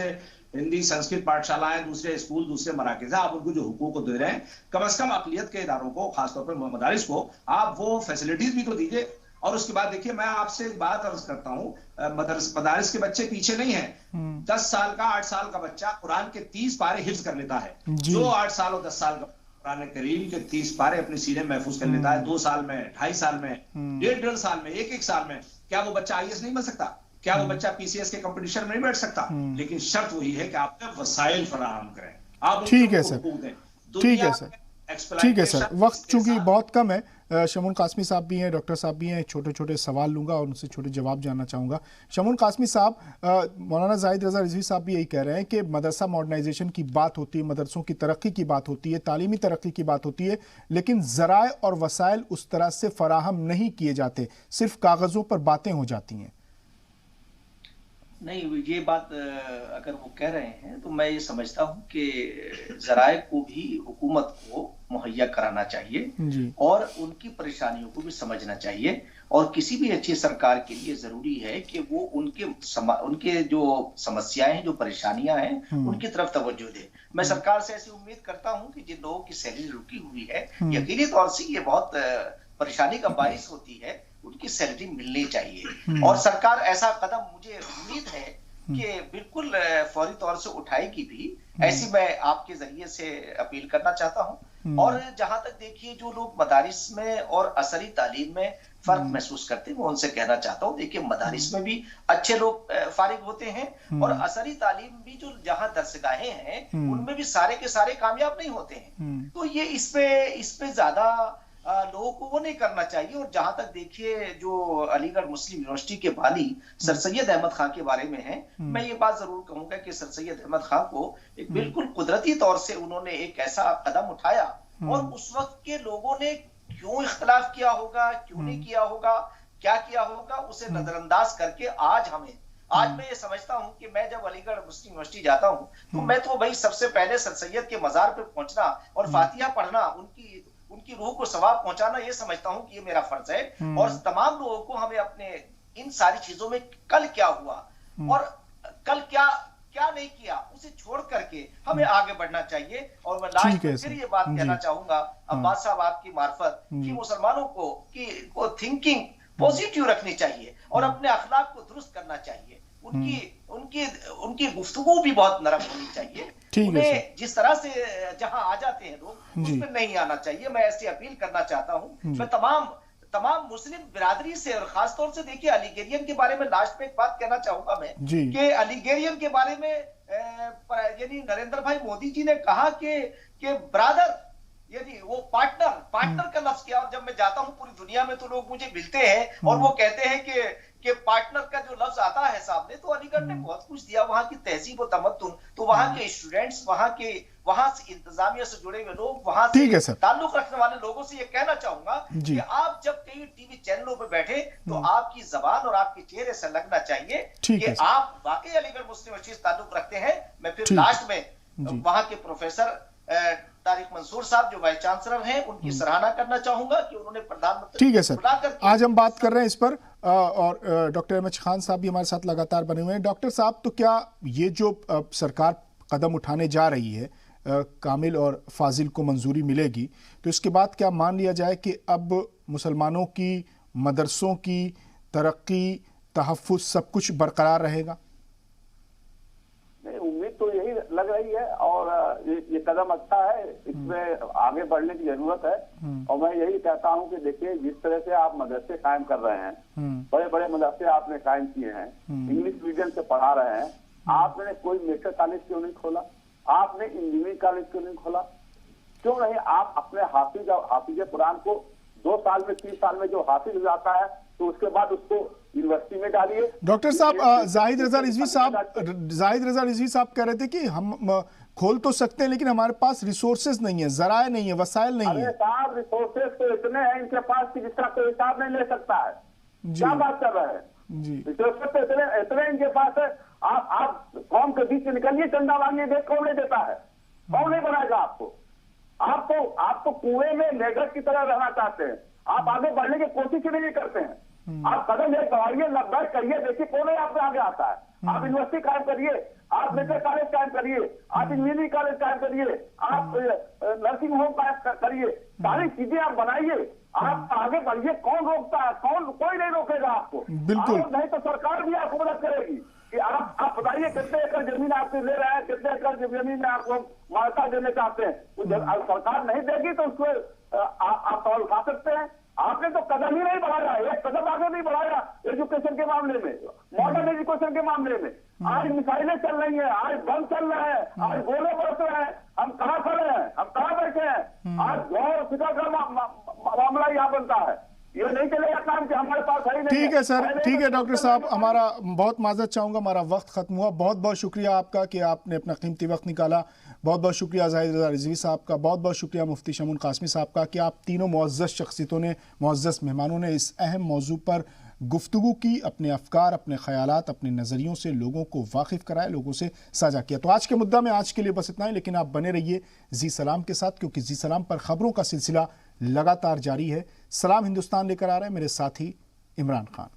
हिंदी संस्कृत पाठशालाएं, दूसरे स्कूल, दूसरे मराकिज़, आप उनको जो हुकूक दे रहे हैं, कम से कम अक़लियत के इदारों को, खासतौर पर मदारिस को, आप वो फैसिलिटीज भी तो दीजिए। और उसके बाद देखिए, मैं आपसे एक बात अर्ज करता हूँ, मदारिस के बच्चे पीछे नहीं है। 10 साल का, 8 साल का बच्चा कुरान के 30 पारे हिफ्ज कर लेता है। जो 8 साल और 10 साल का कुरान करीम के 30 पारे अपने सीने में महफूज कर लेता है 2 साल में, 2.5 साल में, 1.5 साल में, 1 साल में, क्या वो बच्चा IAS नहीं बन सकता? क्या वो बच्चा PCS के कंपटीशन में नहीं बैठ सकता? लेकिन शर्त वही है कि आप वसाइल फराहम करें, आप ठीक है सर, ठीक है सर, ठीक है सर। वक्त चूंकि बहुत कम है, शमून कासमी साहब भी हैं, डॉक्टर साहब भी हैं, छोटे छोटे सवाल लूंगा और उनसे छोटे जवाब जानना चाहूँगा। शमून कासमी साहब, मौलाना जाहिद रज़ा रिजवी साहब भी यही कह रहे हैं कि मदरसा मॉडर्नाइजेशन की बात होती है, मदरसों की तरक्की की बात होती है, तालीमी तरक्की की बात होती है, लेकिन ज़राए और वसाइल उस तरह से फराहम नहीं किए जाते, सिर्फ कागज़ों पर बातें हो जाती हैं। नहीं, ये बात अगर वो कह रहे हैं तो मैं ये समझता हूँ कि ज़राए को भी हुकूमत को मुहैया कराना चाहिए और उनकी परेशानियों को भी समझना चाहिए। और किसी भी अच्छी सरकार के लिए जरूरी है कि वो उनके जो समस्याएं हैं, जो परेशानियां हैं, उनकी तरफ तवज्जो दे। मैं सरकार से ऐसी उम्मीद करता हूँ कि जिन लोगों की सैलरी रुकी हुई है, यकीनी तौर से ये बहुत परेशानी का बाइस होती है, उनकी सैलरी मिलनी चाहिए। और सरकार ऐसा कदम, मुझे उम्मीद है कि बिल्कुल फौरी तौर से उठाएगी भी, ऐसी मैं आपके जरिए से अपील करना चाहता हूँ। और जहां तक देखिए, जो लोग मदारिस में और असरी तालीम में फर्क महसूस करते हैं, मैं उनसे कहना चाहता हूँ, देखिए मदारिस में भी अच्छे लोग फारिग होते हैं और असरी तालीम भी जो जहां दरसगाहें हैं, उनमें भी सारे के सारे कामयाब नहीं होते हैं। तो ये इस पे ज्यादा लोगों को वो नहीं करना चाहिए। और जहां तक देखिए, जो अलीगढ़ मुस्लिम यूनिवर्सिटी के बानी सर सैयद अहमद खान के बारे में है, मैं ये बात जरूर कहूंगा कि सर सैयद अहमद खान को एक बिल्कुल कुदरती तौर से उन्होंने एक ऐसा कदम उठाया, और उस वक्त के लोगों ने क्यों इख्तलाफ किया होगा, क्यों नहीं किया होगा, क्या किया होगा, उसे नजरअंदाज करके आज मैं ये समझता हूं कि मैं जब अलीगढ़ मुस्लिम यूनिवर्सिटी जाता हूं, तो मैं तो भाई सबसे पहले सर सैयद के मजार पे पहुंचना और फातिहा पढ़ना, उनकी रूह को सवाब पहुंचाना, ये समझता हूं कि ये मेरा फर्ज है। और तमाम लोगों को हमें अपने इन सारी चीजों में कल क्या हुआ और कल क्या नहीं किया, उसे छोड़ करके हमें आगे बढ़ना चाहिए। और मैं लास्ट में फिर ये बात कहना चाहूंगा अब्बास साहब आपकी मार्फत, कि मुसलमानों को थिंकिंग पॉजिटिव रखनी चाहिए और अपने अखलाक को दुरुस्त करना चाहिए। उनकी गुफ्तगू भी बहुत नरम होनी चाहिए। उन्हें जिस तरह से जहां आ जाते हैं लोग, उसमें नहीं आना चाहिए। मैं ऐसी अपील करना चाहता हूं। मैं तमाम मुस्लिम बिरादरी से, और खासतौर से देखिए अलीगेरियन के बारे में लास्ट में एक बात कहना चाहूंगा मैं, कि अलीगेरियन के बारे में यानी नरेंद्र भाई मोदी जी ने कहा कि ब्रादर, यानी वो पार्टनर का लफ्ज किया। और जब मैं जाता हूं पूरी दुनिया में तो लोग मुझे मिलते हैं और वो कहते हैं कि पार्टनर का जो लफ्ज आता है सामने, तो अलीगढ़ ने बहुत कुछ दिया, वहां की तहजीब और तमद्दुन, तो वहां के स्टूडेंट्स, वहां से इंतजामिया से जुड़े हुए लोग, वहां से ताल्लुक रखने वाले लोगों से ये कहना चाहूंगा कि आप जब कई टीवी चैनलों पे बैठे, तो आपकी जबान और आपके चेहरे से लगना चाहिए कि आप वाकई अलीगढ़ मुस्लिम यूनिवर्सिटी से ताल्लुक रखते हैं। मैं फिर लास्ट में वहां के प्रोफेसर तारिक मंसूर साहब जो वाइस चांसलर हैं, उनकी सराहना करना चाहूंगा कि उन्होंने प्रधानमंत्री ठीक है सर, आज हम बात कर रहे हैं इस पर और डॉक्टर अहमद खान साहब भी हमारे साथ लगातार बने हुए हैं। डॉक्टर साहब, तो क्या ये जो सरकार कदम उठाने जा रही है, कामिल और फाजिल को मंजूरी मिलेगी, तो इसके बाद क्या मान लिया जाए कि अब मुसलमानों की, मदरसों की तरक्की, तहफ़्फ़ुज़ सब कुछ बरकरार रहेगा? नहीं, उम्मीद तो यही लग रही है और ये कदम अच्छा है, इसमें आगे बढ़ने की जरूरत है। और मैं यही कहता हूं कि देखिए, जिस तरह से आप मदरसे कायम कर रहे हैं, बड़े बड़े मदरसे आपने कायम किए हैं, इंग्लिश मीडियम से पढ़ा रहे हैं, आपने कोई मेडिकल कॉलेज क्यों नहीं खोला? आपने इंजीनियरिंग कॉलेज क्यों नहीं खोला? क्यों नहीं? आप अपने हाफिज कुरान को 2 साल में, 3 साल में जो हाफिज हो जाता है, तो उसके बाद उसको यूनिवर्सिटी में डालिए। डॉक्टर साहब, जाहिद रजा रिजवी साहब कह रहे थे कि हम खोल तो सकते हैं, लेकिन हमारे पास रिसोर्सेज नहीं है, जराए नहीं है, वसाइल नहीं है। साहब, रिसोर्सेज तो इतने हैं इनके पास कि जिसका कोई हिसाब नहीं ले सकता है। क्या बात कर रहे हैं जी? रिसोर्सेज तो इतने इनके पास है। आप कौम के बीच से निकलिए, चंदा मांगिए, देख कौन नहीं देता है, कौन नहीं बनाएगा आपको? आप तो कुएं में मेढक की तरह रहना चाहते हैं, आप आगे बढ़ने की कोशिश ही नहीं करते हैं। आप कदम एक बढ़ाइए, लब्बैक करिए, देखिए कौन है आपसे आगे आता है। आप यूनिवर्सिटी कायम करिए, आप मेडिकल कॉलेज कायम करिए, आप इंजीनियरिंग कॉलेज कायम करिए, आप नर्सिंग होम कायम करिए, सारी चीजें आप बनाइए, आप आगे बढ़िए। कौन रोकता है? कोई नहीं रोकेगा आपको। बिल्कुल नहीं तो सरकार भी आपको मदद करेगी कि आप बताइए कितने एकड़ जमीन आपसे ले रहे हैं, कितने एकड़ जमीन में आप लोग मान्यता देने चाहते हैं। सरकार नहीं देगी तो उसको आप सवाल उठा सकते हैं। आपने तो कदम ही नहीं बढ़ाया, एक कदम आगे नहीं बढ़ाया एजुकेशन के मामले में, मॉडर्न एजुकेशन के मामले में। आज मिसाइलें चल रही हैं, आज बम चल रहे हैं, आज गोले बरस रहे हैं, हम कहाँ खड़े हैं, हम कहाँ बैठे हैं? आज गौर फिक्र का मामला यहाँ बनता है। ये नहीं चलेगा काम कि हमारे पास है ही नहीं। ठीक है सर, ठीक है डॉक्टर साहब, हमारा बहुत माजरत चाहूँगा, हमारा वक्त खत्म हुआ। बहुत बहुत शुक्रिया आपका कि आपने अपना कीमती वक्त निकाला। बहुत बहुत शुक्रिया जाहिद रजा रिजवी साहब का, बहुत बहुत शुक्रिया मुफ्ती शमून कासमी साहब का कि आप तीनों मुअज़्ज़ज़ शख्सियतों ने, मुअज़्ज़ज़ मेहमानों ने इस अहम मौजू पर गुफ्तगू की, अपने अफकार, अपने ख़यालात, अपने नज़रियों से लोगों को वाकिफ़ कराया, लोगों से साझा किया। तो आज के मुद्दा में आज के लिए बस इतना ही, लेकिन आप बने रहिए जी सलाम के साथ, क्योंकि जी सलाम पर ख़बरों का सिलसिला लगातार जारी है। सलाम हिंदुस्तान लेकर आ रहे हैं मेरे साथी इमरान खान।